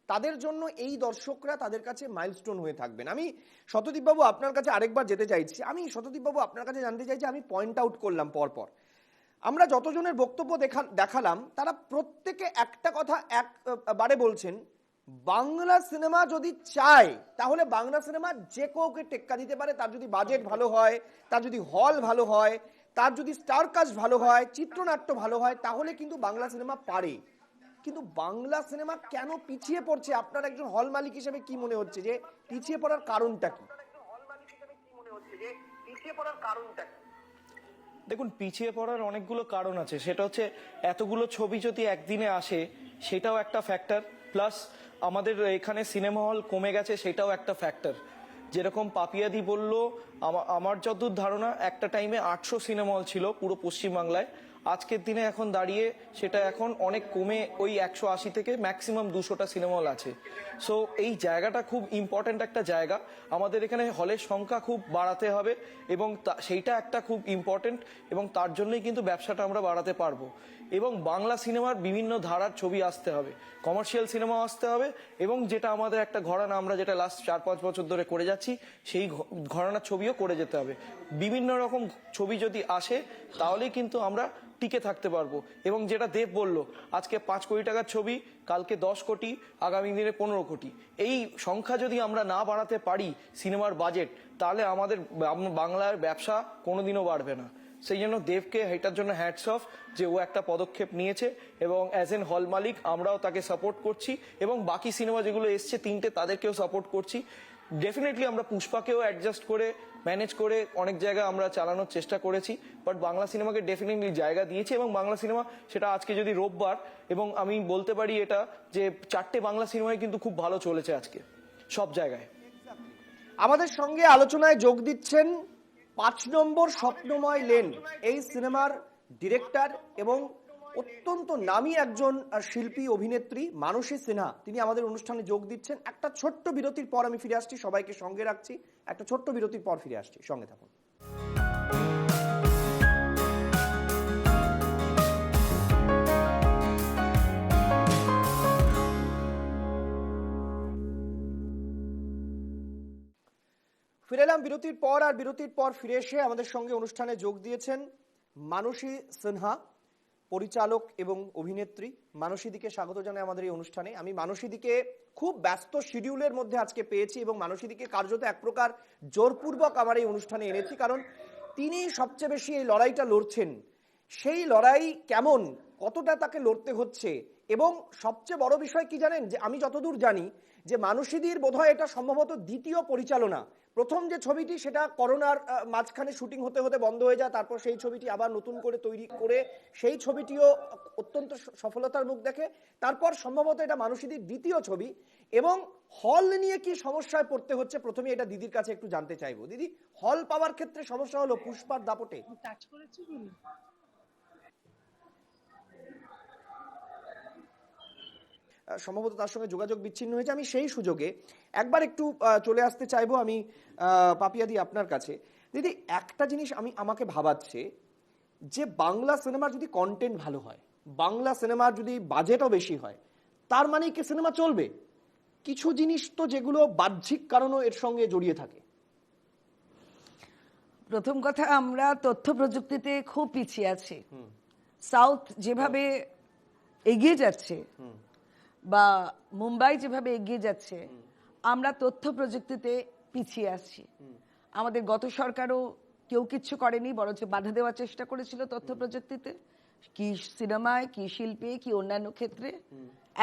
তাদের জন্য এই দর্শকরা তাদের কাছে মাইলস্টোন হয়ে থাকবেন। আমি শতদীপ বাবু আপনার কাছে আরেকবার যেতে চাইছি, শতদীপ বাবু আপনার কাছে জানতে চাইছি, আমি পয়েন্ট আউট করলাম পরপর, আমরা যতজনের বক্তব্য দেখালাম তারা প্রত্যেকে একটা কথা একবারে বলছেন, বাংলা সিনেমা যদি চায় তাহলে বাংলা সিনেমা যে কাউকে টেক্কা দিতে পারে, তার যদি বাজেট ভালো হয়, তার যদি হল ভালো হয়, তার যদি স্টার কাস্ট ভালো হয়, চিত্রনাট্য ভালো হয়, তাহলে কিন্তু বাংলা সিনেমা পারে। কিন্তু বাংলা সিনেমা কেন পিছিয়ে পড়ছে আপনার একজন হল মালিক হিসেবে কি মনে হচ্ছে যে পিছিয়ে পড়ার কারণটা কি? দেখুন, পিছিয়ে পড়ার অনেকগুলো কারণ আছে। সেটা হচ্ছে এতগুলো ছবি যদি একদিনে আসে সেটাও একটা ফ্যাক্টর, প্লাস আমাদের এখানে সিনেমা হল কমে গেছে সেটাও একটা ফ্যাক্টর। যেরকম পাপিয়াদি বলল, আমার যতদূর ধারণা একটা টাইমে 800 সিনেমা হল ছিল পুরো পশ্চিমবাংলায়, আজকের দিনে এখন দাঁড়িয়ে সেটা এখন অনেক কমে ওই 180 থেকে ম্যাক্সিমাম 200টা সিনেমা হল আছে। সো এই জায়গাটা খুব ইম্পর্ট্যান্ট একটা জায়গা, আমাদের এখানে হলের সংখ্যা খুব বাড়াতে হবে এবং সেইটা একটা খুব ইম্পর্ট্যান্ট, এবং তার জন্যই কিন্তু ব্যবসাটা আমরা বাড়াতে পারবো। এবং বাংলা সিনেমার বিভিন্ন ধারার ছবি আসতে হবে, কমার্শিয়াল সিনেমাও আসতে হবে, এবং যেটা আমাদের একটা ঘরানা আমরা যেটা লাস্ট 4-5 বছর ধরে করে যাচ্ছি সেই ঘরানার ছবিও করে যেতে হবে। বিভিন্ন রকম ছবি যদি আসে তাহলেই কিন্তু আমরা টিকে থাকতে পারবো। এবং যেটা দেব বললো, আজকে 5 কোটি টাকার ছবি, কালকে 10 কোটি, আগামী দিনে 15 কোটি, এই সংখ্যা যদি আমরা না বাড়াতে পারি সিনেমার বাজেট, তাহলে আমাদের বাংলার ব্যবসা কোনোদিনও বাড়বে না। সেই জন্য দেবকে এটার জন্য হ্যাটস অফ যে ও একটা পদক্ষেপ নিয়েছে, এবং অ্যাজ এন হল মালিক আমরাও তাকে সাপোর্ট করছি, এবং বাকি সিনেমা যেগুলো এসছে 3টে তাদেরকেও সাপোর্ট করছি। ডেফিনেটলি আমরা পুষ্পাকেও অ্যাডজাস্ট করে ম্যানেজ করে অনেক জায়গায় আমরা চালানোর চেষ্টা করেছি, বাট বাংলা সিনেমাকে ডেফিনেটলি জায়গা দিয়েছি। এবং বাংলা সিনেমা সেটা আজকে যদি রোববার, এবং আমি বলতে পারি এটা যে 4টে বাংলা সিনেমায় কিন্তু খুব ভালো চলেছে আজকে সব জায়গায়। আমাদের সঙ্গে আলোচনায় যোগ দিচ্ছেন 5 নম্বর স্বপ্নময় লেন এই সিনেমার ডিরেক্টর এবং অত্যন্ত নামী একজন শিল্পী অভিনেত্রী মানসী সিনহা, তিনি আমাদের অনুষ্ঠানে যোগ দিচ্ছেন। একটা ছোট্ট বিরতির পর আমি ফিরে আসছি, সবাইকে সঙ্গে রাখছি, একটা ছোট্ট বিরতির পর ফিরে আসছি, সঙ্গে থাকুন। ফিরে এলাম বিরতির পর, আর বিরতির পর ফিরে এসে আমাদের সঙ্গে অনুষ্ঠানে যোগ দিয়েছেন মানসী সিনহা, পরিচালক এবং অভিনেত্রী। মানসীদিকে স্বাগত জানাই আমাদের এই অনুষ্ঠানে। আমি মানসীদিকে খুব ব্যস্ত শিডিউলের মধ্যে আজকে পেয়েছি এবং মানসীদিকে কার্যত এক প্রকার জোরপূর্বক আমার এই অনুষ্ঠানে এনেছি, কারণ তিনি সবচেয়ে বেশি এই লড়াইটা লড়ছেন। সেই লড়াই কেমন, কতটা তাকে লড়তে হচ্ছে, এবং সবচেয়ে বড় বিষয় কি জানেন, যে আমি যতদূর জানি যে মানসীদির বোধহয় এটা সম্ভবত দ্বিতীয় পরিচালনা। প্রথম যে ছবিটি সেটা করোনার মাঝখানে শুটিং হতে হতে বন্ধ হয়ে যায়, তারপর সেই ছবিটি আবার নতুন করে তৈরি করে সেই ছবিটিও অত্যন্ত সফলতার মুখ দেখে। তারপর সম্ভবত এটা মানসীদির দ্বিতীয় ছবি, এবং হল নিয়ে কি সমস্যায় পড়তে হচ্ছে প্রথমে এটা দিদির কাছে একটু জানতে চাইবো। দিদি, হল পাওয়ার ক্ষেত্রে সমস্যা হলো পুষ্পার দাপটে? সম্ভবত তার সঙ্গে যোগাযোগ বিচ্ছিন্ন হয়েছে। আমি সেই সুযোগে একবার একটু চলে আসতে চাইবো আমি পাপিয়াদি আপনার কাছে। দিদি, একটা জিনিস আমাকে ভাবাচ্ছে যে বাংলা সিনেমার যদি কন্টেন্ট ভালো হয়, বাংলা সিনেমার যদি বাজেটও বেশি হয়, তার মানে কি সিনেমা চলবে? কিছু জিনিস তো যেগুলো বাহ্যিক কারণও এর সঙ্গে জড়িয়ে থাকে। প্রথম কথা, আমরা তথ্য প্রযুক্তিতে খুব পিছিয়ে আছি। সাউথ যেভাবে এগিয়ে যাচ্ছে বা মুম্বাই যেভাবে এগিয়ে যাচ্ছে, আমরা তথ্য প্রযুক্তিতে পিছিয়ে আসছি। আমাদের গত সরকারও কেউ কিচ্ছু করেনি, বরঞ্চ বাধা দেওয়ার চেষ্টা করেছিল তথ্য প্রযুক্তিতে, কি সিনেমায়, কি শিল্পে, কি অন্যান্য ক্ষেত্রে,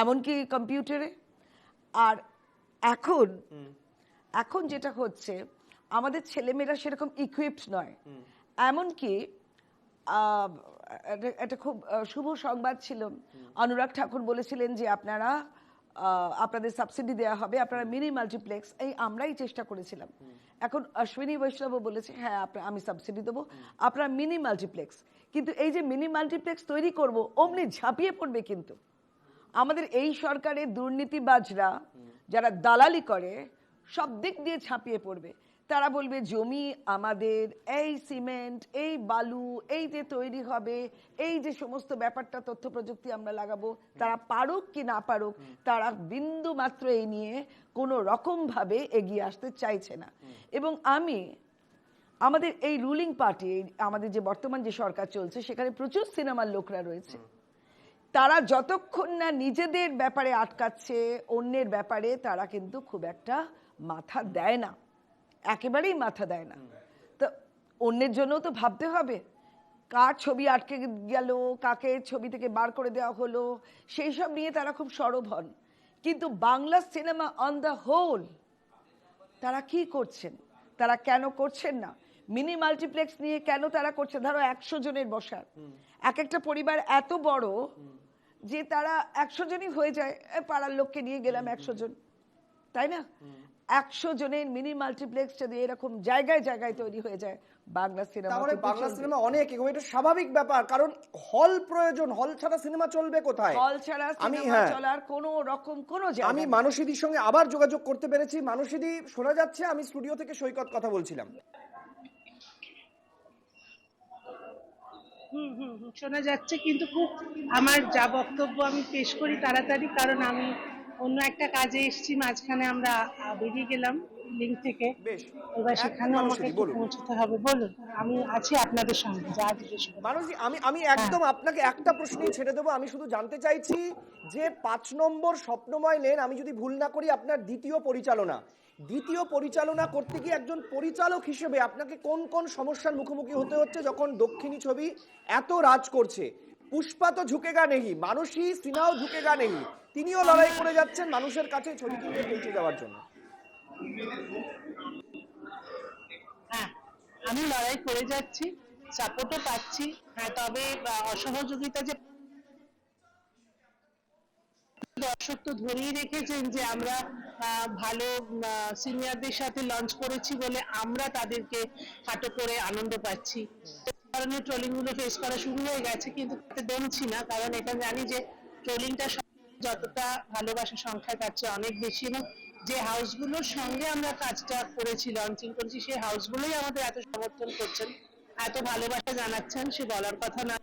এমনকি কম্পিউটারে। আর এখন যেটা হচ্ছে, আমাদের ছেলেমেয়েরা সেরকম ইকুইপড নয়। এমনকি একটা খুব শুভ সংবাদ ছিল, অনুরাগ ঠাকুর বলেছিলেন যে আপনারা আপনাদের সাবসিডি দেওয়া হবে, আপনারা মিনি মাল্টিপ্লেক্স, এই আমরাই চেষ্টা করেছিলাম। এখন অশ্বিনী বৈষ্ণবও বলেছে হ্যাঁ আমি সাবসিডি দেবো, আপনারা মিনি মাল্টিপ্লেক্স। কিন্তু এই যে মিনি মাল্টিপ্লেক্স তৈরি করব, অমনি ঝাঁপিয়ে পড়বে কিন্তু আমাদের এই সরকারের দুর্নীতিবাজরা, যারা দালালি করে, সব দিক দিয়ে ঝাঁপিয়ে পড়বে। তারা বলবে জমি আমাদের, এই সিমেন্ট, এই বালু, এই যে তৈরি হবে, এই যে সমস্ত ব্যাপারটা তথ্য প্রযুক্তি আমরা লাগাবো, তারা পারুক কি না পারুক, তারা বিন্দু মাত্র এই নিয়ে কোনো রকমভাবে এগিয়ে আসতে চাইছে না। এবং আমাদের এই রুলিং পার্টি, আমাদের যে বর্তমান যে সরকার চলছে, সেখানে প্রচুর সিনেমার লোকরা রয়েছে। তারা যতক্ষণ না নিজেদের ব্যাপারে আটকাচ্ছে, অন্যের ব্যাপারে তারা কিন্তু খুব একটা মাথা দেয় না, একেবারেই মাথা দেয় না। তো অন্যের জন্যও তো ভাবতে হবে, কার ছবি আটকে গেল, কাকে ছবি থেকে বার করে দেওয়া হলো, সেই সব নিয়ে তারা খুব সরব হন। কিন্তু Bangla cinema on the whole তারা কি করছেন, তারা কেন করছেন না? মিনি মাল্টিপ্লেক্স নিয়ে কেন তারা করছে? ধরো 100 জনের বসার, এক একটা পরিবার এত বড় যে তারা 100 জনই হয়ে যায়, পাড়ার লোককে নিয়ে গেলাম 100 জন, তাই না? 100 জনের মিনি মাল্টিপ্লেক্স যদি এরকম জায়গায় জায়গায় তৈরি হয়ে যায়, বাংলা সিনেমা, তাহলে বাংলা সিনেমা অনেক এগোবে, এটা স্বাভাবিক ব্যাপার, কারণ হল প্রয়োজন, হল ছাড়া সিনেমা চলবে কোথায়? হল ছাড়া সিনেমা চলার কোনো রকম কোনো জায়গা আমি মানসীদির সঙ্গে আবার যোগাযোগ করতে পেরেছি। মানসীদি, শোনা যাচ্ছে? আমি স্টুডিও থেকে সৈকত কথা বলছিলাম। শোনা যাচ্ছে, কিন্তু খুব আমার যা বক্তব্য আমি পেশ করি তাড়াতাড়ি, কারণ আমি অন্য একটা কাজে এসেছি, মাঝখানে আমরা বেরিয়ে গেলাম লিঙ্ক থেকে। বেশ, এবার সেখানে আমাকে পৌঁছতে হবে। বলুন, আমি আছি আপনাদের সঙ্গে, যা জিজ্ঞেস করুন। মানুষজি, আমি একদম আপনাকে একটা প্রশ্নই ছেড়ে দেবো। আমি শুধু জানতে চাইছি যে 5 নম্বর স্বপ্নময় লেন, আমি যদি ভুল না করি, আপনার দ্বিতীয় পরিচালনা করতে গিয়ে একজন পরিচালক হিসেবে আপনাকে কোন কোন সমস্যার মুখোমুখি হতে হচ্ছে যখন দক্ষিণী ছবি এত রাজ করছে? পুষ্পা তো ঝুঁকেগা নেই, মানসী সিনহাও ঝুঁকেগা নেই, তিনিও লড়াই করে যাচ্ছেন মানুষের কাছে ছবিটি নিয়ে পৌঁছে যাওয়ার জন্য। হ্যাঁ, আমি লড়াই করে যাচ্ছি, সাপোর্টও পাচ্ছি। হ্যাঁ, তবে অসহযোগিতা যে দর্শক তো ধরেই রেখেছেন যে আমরা ভালো সিনিয়রদের সাথে লঞ্চ করেছি বলে আমরা তাদেরকে খাটো করে আনন্দ পাচ্ছি। কারণে ট্রোলিং গুলো ফেস করা শুরু হয়ে গেছে, কিন্তু তাতে দমছি না, কারণ এটা জানি যে ট্রোলিংটা যতটা ভালোবাসা সংখ্যায় তার চেয়ে অনেক বেশি, এবং যে হাউসগুলোর সঙ্গে আমরা কাজটা করেছি, লঞ্চিং করেছি, সেই হাউসগুলোই আমাদের এত সমর্থন করছেন, এত ভালোবাসা জানাচ্ছেন, সে বলার কথা না।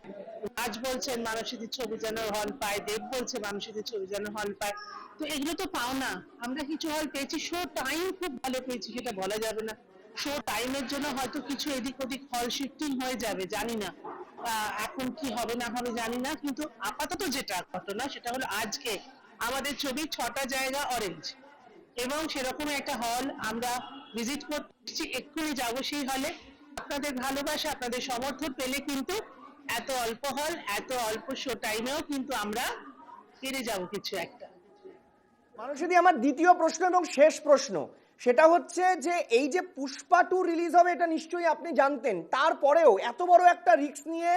আজ বলছেন মানসীদের ছবি যেন হল পায়, দেব বলছে মানসীদের ছবি যেন হল পায়, তো এগুলো তো পাও না। আমরা কিছু হল পেয়েছি, শো টাইম খুব ভালো পেয়েছি, সেটা বলা যাবে না। শো টাইমের জন্য হয়তো কিছু এদিক ওদিক হল শিফটিং হয়ে যাবে, জানি না এখন কি হবে না হবে জানি না, কিন্তু আপাতত যেটা ঘটনা সেটা হলো আজকে আমাদের ছবি 6টা জায়গা অরেঞ্জ, এবং সেরকম একটা হল আমরা ভিজিট করছি, এক্ষুনি যাবো সেই হলে। আপনাদের ভালোবাসা, আপনাদের সমর্থন পেলে কিন্তু এত অল্প হল, এত অল্প শো টাইমেও কিন্তু আমরা পেরে যাব কিছু একটা। মানুষদি, আমার দ্বিতীয় প্রশ্ন এবং শেষ প্রশ্ন, সেটা হচ্ছে যে এই যে পুষ্পা 2 রিলিজ হবে, এটা নিশ্চয়ই আপনি জানতেন, তারপরেও এত বড় একটা রিস্ক নিয়ে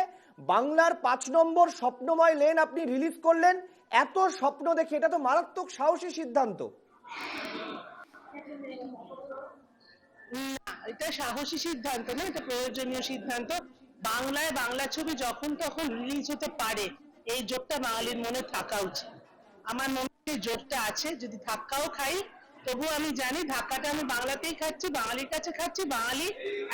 বাংলার 5 নম্বর স্বপ্নময় লেন আপনি রিলিজ করলেন। এত স্বপ্ন দেখে, এটা তো মারাত্মক সাহসী সিদ্ধান্ত। এটা সাহসী সিদ্ধান্ত না, এটা প্রয়োজনীয় সিদ্ধান্ত। বাংলায় বাংলা ছবি যখন তখন রিলিজ হতে পারে, এই জোরটা বাঙালির মনে থাকা উচিত। আমার মনে জোরটা আছে, যদি ধাক্কাও খাই তবু আমি জানি ধাক্কাটা আমি বাংলাতেই খাচ্ছি, বাঙালির কাছে খাচ্ছি, বাঙালি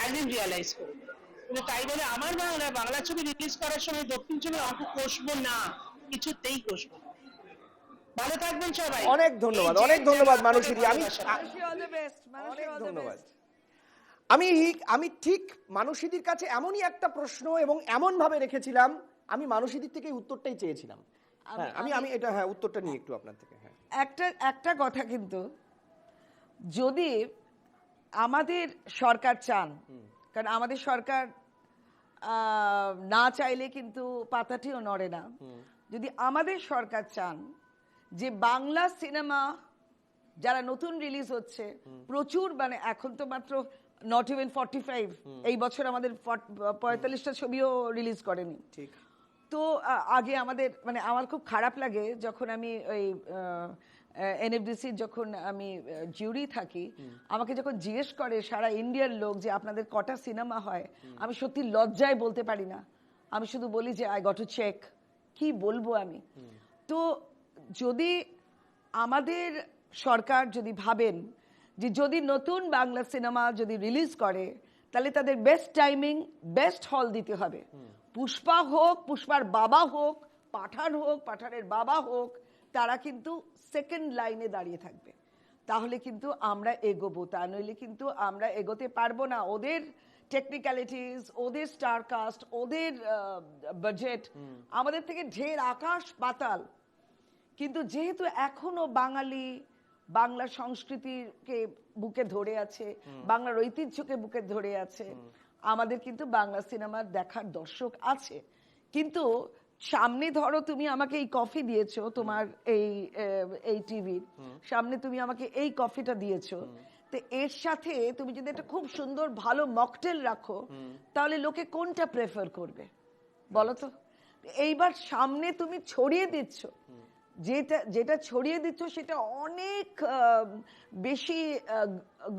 একদিন রিয়ালাইজ করবে। কিন্তু তাই বলে আমার বাংলা ছবি রিলিজ করার সময় দক্ষিণ ছবির অঙ্ক কষবো না, কিছুতেই কষবো। ভালো থাকবেন সবাই। অনেক ধন্যবাদ, অনেক ধন্যবাদ মানসীদি। আমি ঠিক মানসীদির কাছে এমনই একটা প্রশ্ন এবং এমন ভাবে রেখেছিলাম, আমি মানসীদির থেকে উত্তরটাই চেয়েছিলাম। আমি এটা উত্তরটা নিয়ে একটু আপনার থেকে। একটা কথা, কিন্তু যদি আমাদের সরকার চান, কারণ আমাদের সরকার না চাইলে কিন্তু পাতাটিও নড়ে না, যদি আমাদের সরকার চান যে বাংলা সিনেমা যারা নতুন রিলিজ হচ্ছে প্রচুর, মানে এখন তো মাত্র নট ইভেন 45, এই বছর আমাদের 45টা ছবিও রিলিজ করেনি। ঠিক। তো আগে আমাদের, মানে আমার খুব খারাপ লাগে যখন আমি ওই এনএফডিসি যখন আমি জিউরি থাকি, আমাকে যখন জিজ্ঞেস করে সারা ইন্ডিয়ার লোক যে আপনাদের কটা সিনেমা হয়, আমি সত্যি লজ্জায় বলতে পারি না, আমি শুধু বলি যে আই গট টু চেক। কি বলবো আমি? তো যদি আমাদের সরকার যদি ভাবেন যে যদি নতুন বাংলা সিনেমা যদি রিলিজ করে, তাহলে তাদের বেস্ট টাইমিং, বেস্ট হল দিতে হবে। পুষ্পা হোক, পুষ্পার বাবা হোক, পাঠান হোক, পাঠানের বাবা হোক, তারা কিন্তু সেকেন্ড লাইনে দাঁড়িয়ে থাকবে। তাহলে কিন্তু আমরা এগোবো, তা নইলে কিন্তু আমরা এগোতে পারবো না। ওদের টেকনিক্যালিটিস, ওদের স্টার কাস্ট, ওদের বাজেট আমাদের থেকে ঢের আকাশ পাতাল। কিন্তু যেহেতু এখনো বাঙালি বাংলা সংস্কৃতিকে বুকে ধরে আছে, বাংলার ঐতিহ্যকে বুকে ধরে আছে, আমাদের কিন্তু বাংলা সিনেমার দেখার দর্শক আছে। কিন্তু সামনে ধরো তুমি আমাকে এই কফি দিয়েছো, তোমার এই টিভির সামনে তুমি আমাকে এই কফিটা দিয়েছো, তো এর সাথে তুমি যদি একটা খুব সুন্দর ভালো মকটেল রাখো, তাহলে লোকে কোনটা প্রেফার করবে বলো তো? এইবার সামনে তুমি ছড়িয়ে দিচ্ছ, যেটা ছড়িয়ে দিচ্ছ সেটা অনেক বেশি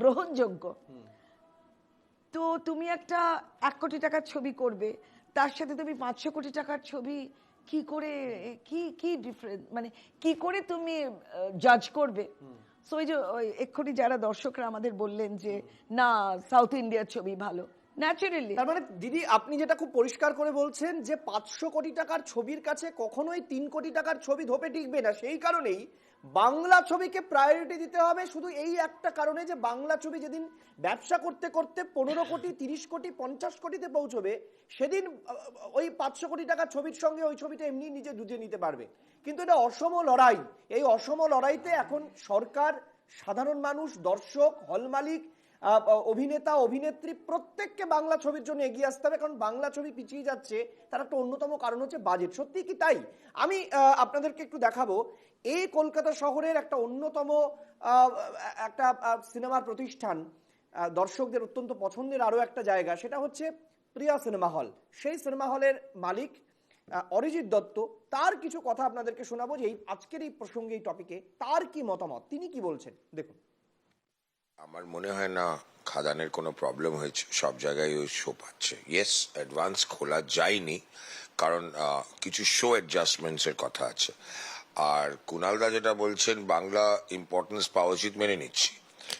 গ্রহণযোগ্য। তো তুমি একটা 1 কোটি টাকার ছবি করবে, তার সাথে তুমি 500 কোটি টাকার ছবি কি করে, কি ডিফারেন্স, মানে কি করে তুমি জাজ করবে? সো এই যে এক্ষুনি যারা দর্শকরা আমাদের বললেন যে না সাউথ ইন্ডিয়ার ছবি ভালো, ন্যাচারালি। তার মানে দিদি আপনি যেটা খুব পরিষ্কার করে বলছেন যে 500 কোটি টাকার ছবির কাছে কখনোই 3 কোটি টাকার ছবি ধোপে টিকবে না। সেই কারণেই বাংলা ছবিকে প্রায়োরিটি দিতে হবে, শুধু এই একটা কারণে যে বাংলা ছবি যেদিন ব্যবসা করতে করতে 15 কোটি, 30 কোটি, 50 কোটিতে পৌঁছবে, সেদিন ওই 500 কোটি টাকার ছবির সঙ্গে ওই ছবিটা এমনি নিজে যুদ্ধে নিতে পারবে। কিন্তু এটা অসম লড়াই। এই অসম লড়াইতে এখন সরকার, সাধারণ মানুষ, দর্শক, হল মালিক, অভিনেতা, অভিনেত্রী প্রত্যেককে বাংলা ছবির জন্য এগিয়ে আসতে হবে, কারণ বাংলা ছবি পিছিয়ে যাচ্ছে তার একটা অন্যতম কারণ হচ্ছে বাজেট। সত্যি কি তাই? আমি আপনাদেরকে একটু দেখাবো, এই কলকাতা শহরের একটা অন্যতম একটা সিনেমার প্রতিষ্ঠান, দর্শকদের অত্যন্ত পছন্দের আরো একটা জায়গা, সেটা হচ্ছে প্রিয়া সিনেমা হল। সেই সিনেমা হলের মালিক অরিজিৎ দত্ত, তার কিছু কথা আপনাদেরকে শোনাবো যে আজকের এই প্রসঙ্গে, এই টপিকে তার কি মতামত, তিনি কি বলছেন দেখুন। আমার মনে হয় না খাদানের কোনো প্রবলেম হয়েছে, সব জায়গায় ওই শো পাচ্ছে। ইয়েস, অ্যাডভান্স খোলা যায়নি কারণ কিছু শো অ্যাডজাস্টমেন্টস এর কথা আছে। আর কুনালদা যেটা বলছেন বাংলা ইম্পর্টেন্স পাওয়া উচিত, মেনে নিচ্ছি,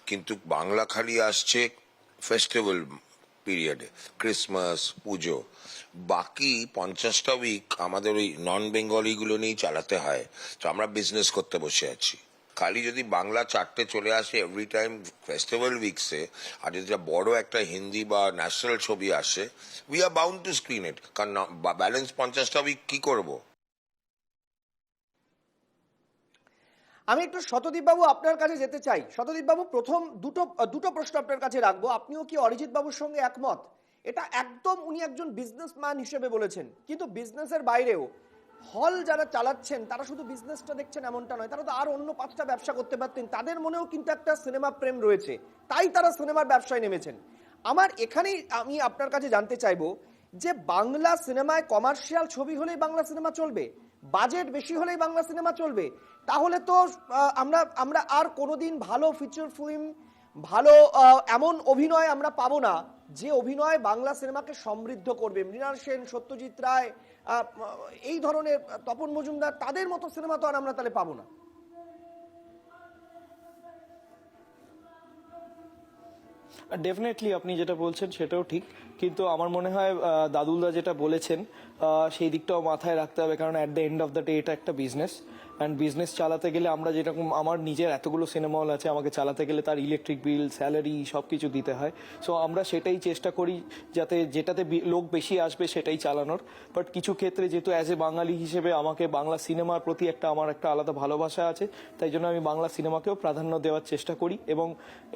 কিন্তু বাংলা খালি আসছে ফেস্টিভ্যাল পিরিয়ডে, ক্রিসমাস, পুজো, বাকি 50টা উইক আমাদের ওই নন বেঙ্গলিগুলো নিয়েই চালাতে হয়। তো আমরা বিজনেস করতে বসে আছি। খালি যদি বাংলা 4টে চলে আসে এভরি টাইম ফেস্টিভ্যাল উইকসে, আর যদি বড় একটা হিন্দি বা ন্যাশনাল ছবি আসে, we are bound to screen it, কারণ ব্যালেন্স 50টা উইক কি করব? আমি একটু শতদীপ বাবু আপনার কাছে যেতে চাই। শতদীপ বাবু, প্রথম দুটো প্রশ্ন আপনার কাছে রাখবো। আপনিও কি অরিজিৎ বাবুর সঙ্গে একমত? এটা একদম উনি একজন বিজনেসম্যান হিসেবে বলেছেন, কিন্তু বিজনেসের বাইরেও হল যারা চালাচ্ছেন তারা শুধু বিজনেসটা দেখছেন এমনটা নয়, তারা তো আর অন্য 5টা ব্যবসা করতে পারতেন। তাদের মনেও কিন্তু একটা সিনেমা প্রেম রয়েছে, তাই তারা সিনেমার ব্যবসায় নেমেছেন। আমার এখানেই আমি আপনার কাছে জানতে চাইবো যে বাংলা সিনেমায় কমার্শিয়াল ছবি হলেই বাংলা সিনেমা চলবে, বাজেট বেশি হলেই বাংলা সিনেমা চলবে, তাহলে তো আমরা আর কোনোদিন ভালো ফিচার ফিল্ম, ভালো এমন অভিনয় আমরা পাবো না যে অভিনয় বাংলা সিনেমাকে সমৃদ্ধ করবে। মৃণাল সেন, সত্যজিৎ রায়, এই ধরনের তপন মজুমদার, তাদের মতো সিনেমা তো আর আমরা তাহলে পাবো না। ডেফিনেটলি আপনি যেটা বলছেন সেটাও ঠিক, কিন্তু আমার মনে হয় দাদুলদা যেটা বলেছেন সেই দিকটাও মাথায় রাখতে হবে, কারণ at the end of the day এটা একটা বিজনেস, অ্যান্ড বিজনেস চালাতে গেলে আমরা যেরকম, আমার নিজের এতগুলো সিনেমা হল আছে, আমাকে চালাতে গেলে তার ইলেকট্রিক বিল, স্যালারি সব কিছু দিতে হয়। সো আমরা সেটাই চেষ্টা করি যাতে যেটাতে লোক বেশি আসবে সেটাই চালানোর। বাট কিছু ক্ষেত্রে যেহেতু অ্যাজ এ বাঙালি হিসেবে আমাকে বাংলা সিনেমার প্রতি আমার একটা আলাদা ভালোবাসা আছে, তাই জন্য আমি বাংলা সিনেমাকেও প্রাধান্য দেওয়ার চেষ্টা করি। এবং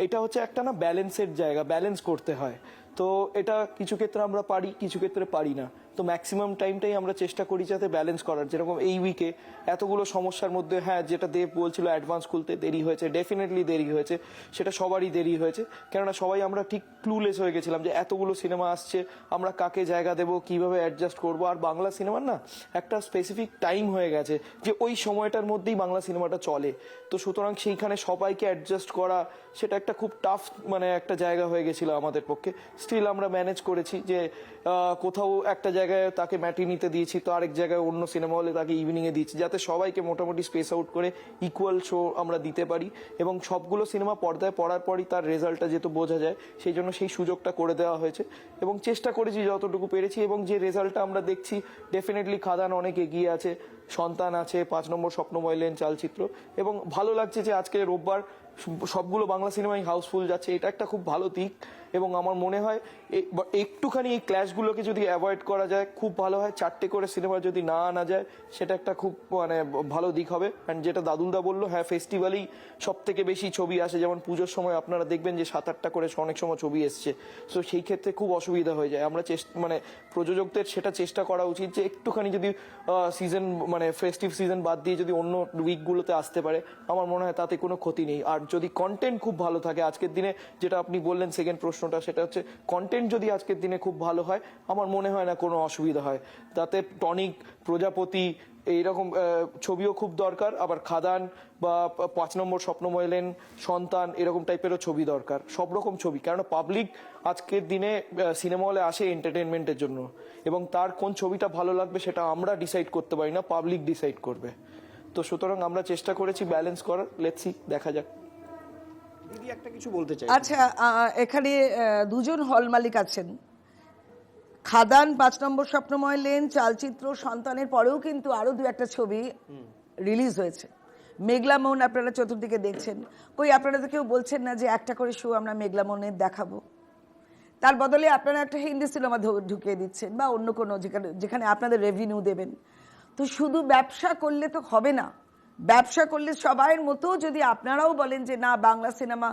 এটা হচ্ছে একটা না ব্যালেন্সের জায়গা, ব্যালেন্স করতে হয়। তো এটা কিছু ক্ষেত্রে আমরা পারি, কিছু ক্ষেত্রে পারি না। তো ম্যাক্সিমাম টাইমটাই আমরা চেষ্টা করি যাতে ব্যালেন্স করার। যেরকম এই উইকে এতগুলো সমস্যার মধ্যে, হ্যাঁ যেটা দেব বলছিল অ্যাডভান্স খুলতে দেরি হয়েছে, ডেফিনেটলি দেরি হয়েছে, সেটা সবারই দেরি হয়েছে, কেননা সবাই আমরা ঠিক ক্লুলেস হয়ে গেছিলাম যে এতগুলো সিনেমা আসছে, আমরা কাকে জায়গা দেবো, কিভাবে অ্যাডজাস্ট করবো। আর বাংলা সিনেমার না একটা স্পেসিফিক টাইম হয়ে গেছে যে ওই সময়টার মধ্যেই বাংলা সিনেমাটা চলে, তো সুতরাং সেইখানে সবাইকে অ্যাডজাস্ট করা সেটা একটা খুব টাফ মানে একটা জায়গা হয়ে গেছিল আমাদের পক্ষে। স্টিল আমরা ম্যানেজ করেছি যে কোথাও একটা জায়গায় তাকে ম্যাটিনিতে দিয়েছি, তো আরেক জায়গায় অন্য সিনেমা হলে তাকে ইভিনিংয়ে দিয়েছি, যাতে সবাইকে মোটামুটি স্পেস আউট করে ইকুয়াল শো আমরা দিতে পারি এবং সবগুলো সিনেমা পর্দায় পড়ার পরই তার রেজাল্টটা যেহেতু বোঝা যায়, সেই জন্য সেই সুযোগটা করে দেওয়া হয়েছে এবং চেষ্টা করেছি যতটুকু পেরেছি। এবং যে রেজাল্টটা আমরা দেখছি, ডেফিনেটলি খাদান অনেক এগিয়ে আছে, সন্তান আছে, 5 নম্বর স্বপ্নময় লেন চালচিত্র, এবং ভালো লাগছে যে আজকে রোববার সবগুলো বাংলা সিনেমাই হাউসফুল যাচ্ছে, এটা একটা খুব ভালো দিক। এবং আমার মনে হয় একটুখানি এই ক্ল্যাশগুলোকে যদি অ্যাভয়েড করা যায় খুব ভালো হয়। 4টে করে সিনেমা যদি না আনা যায় সেটা একটা খুব মানে ভালো দিক হবে। অ্যান্ড যেটা দাদুলদা বললো, হ্যাঁ ফেস্টিভ্যালেই সব থেকে বেশি ছবি আসে, যেমন পুজোর সময় আপনারা দেখবেন যে 7-8টা করে অনেক সময় ছবি এসছে, সো সেই ক্ষেত্রে খুব অসুবিধা হয়ে যায়। আমরা মানে প্রযোজকদের সেটা চেষ্টা করা উচিত যে একটুখানি যদি সিজন মানে ফেস্টিভ সিজন বাদ দিয়ে যদি অন্য উইকগুলোতে আসতে পারে, আমার মনে হয় তাতে কোনো ক্ষতি নেই। আর যদি কন্টেন্ট খুব ভালো থাকে আজকের দিনে, যেটা আপনি বললেন সেকেন্ড প্রশ্নটা, সেটা হচ্ছে কন্টেন্ট যদি আজকের দিনে খুব ভালো হয়, আমার মনে হয় না কোনো অসুবিধা হয়। তাতে টনিক, প্রজাপতি এইরকম ছবিও খুব দরকার, আবার খাদান বা 5 নম্বর স্বপ্নময় লেন, সন্তান এরকম টাইপেরও ছবি দরকার, সব রকম ছবি। কারণ পাবলিক আজকের দিনে সিনেমা হলে আসে এন্টারটেনমেন্টের জন্য, এবং তার কোন ছবিটা ভালো লাগবে সেটা আমরা ডিসাইড করতে পারি না, পাবলিক ডিসাইড করবে। তো সুতরাং আমরা চেষ্টা করেছি ব্যালেন্স করার, লেটস সি, দেখা যাক। দিদি একটা কিছু বলতে চাই। আচ্ছা, এখানে দুজন হল মালিক আছেন, খাদান, 5 নম্বর স্বপ্নময় লেন, চালচিত্র, সন্তানের পরেও কিন্তু আরো 2-1টা ছবি রিলিজ হয়েছে। মেঘলা মন আপনারা চতুর্দিকে দেখছেন, কই আপনারা তো কেউ বলছেন না যে একটা করে শো আমরা মেঘলা মনের দেখাবো, তার বদলে আপনারা একটা হিন্দি সিনেমা ঢুকিয়ে দিচ্ছেন বা অন্য কোনো যেখানে আপনাদের রেভিনিউ দেবেন। তো শুধু ব্যবসা করলে তো হবে না, ব্যবসা করলে সবাইয়ের মতো যদি আপনারাও বলেন যে না বাংলা সিনেমা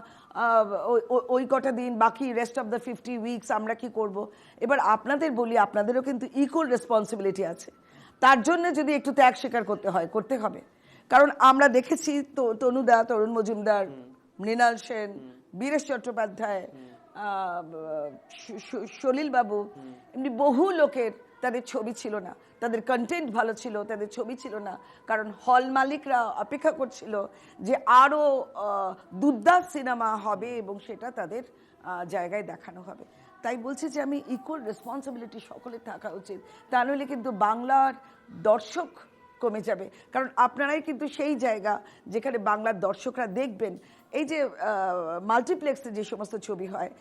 ওই কটা দিন, বাকি রেস্ট অফ দ্য 50 উইকস আমরা কি করব। এবার আপনাদের বলি, আপনাদেরও কিন্তু ইকুয়াল রেসপন্সিবিলিটি আছে, তার জন্য যদি একটু ত্যাগ স্বীকার করতে হয় করতে হবে। কারণ আমরা দেখেছি তনুদা, তরুণ মজুমদার, মৃণাল সেন, বীরেশ চট্টোপাধ্যায়, সলিল বাবু, এমনি বহু লোকের তাদের ছবি ছিল না, তাদের কন্টেন্ট ভালো ছিল, তাদের ছবি ছিল না, কারণ হল মালিকরা অপেক্ষা করছিল যে আরও দুর্দান্ত সিনেমা হবে এবং সেটা তাদের জায়গায় দেখানো হবে। তাই বলছি যে আমি ইকুয়াল রেসপন্সিবিলিটি সকলের থাকা উচিত, তা নইলে কিন্তু বাংলার দর্শক কমে যাবে। কারণ আপনারাই কিন্তু সেই জায়গা যেখানে বাংলার দর্শকরা দেখবেন। এই যে মাল্টিপ্লেক্সে যে সমস্ত ছবি হয়,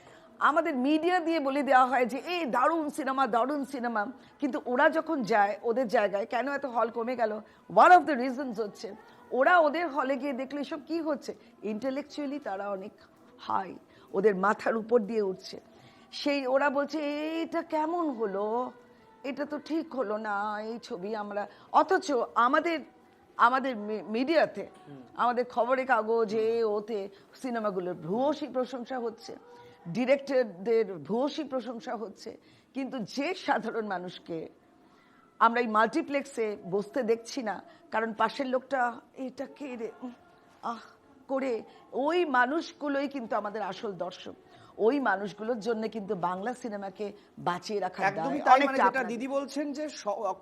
আমাদের মিডিয়া দিয়ে বলে দেওয়া হয় যে এই দারুণ সিনেমা, দারুণ সিনেমা, কিন্তু ওরা যখন যায় ওদের জায়গায় কেন এত হল কমে গেল, ওয়ান অফ দ্য রিজনস হচ্ছে ওরা ওদের হলে গিয়ে দেখলে এসব কি হচ্ছে, ইন্টেলেকচুয়ালি তারা অনেক হাই, ওদের মাথার উপর দিয়ে উঠছে, সেই ওরা বলছে এইটা কেমন হলো, এটা তো ঠিক হলো না এই ছবি আমরা। অথচ আমাদের মিডিয়াতে, আমাদের খবরের কাগজে, ওতে সিনেমাগুলোর ভূয়সী প্রশংসা হচ্ছে, ডিরেক্টরদের ভূয়সী প্রশংসা হচ্ছে, কিন্তু যে সাধারণ মানুষকে আমরা এই মাল্টিপ্লেক্সে বসতে দেখছি না, কারণ পাশের লোকটা এটা কে রে করে, ওই মানুষগুলোই কিন্তু আমাদের আসল দর্শক। ওই মানুষগুলোর জন্য কিন্তু বাংলা সিনেমাকে বাঁচিয়ে রাখা একদমই তাই। মানে যেটা দিদি বলছেন যে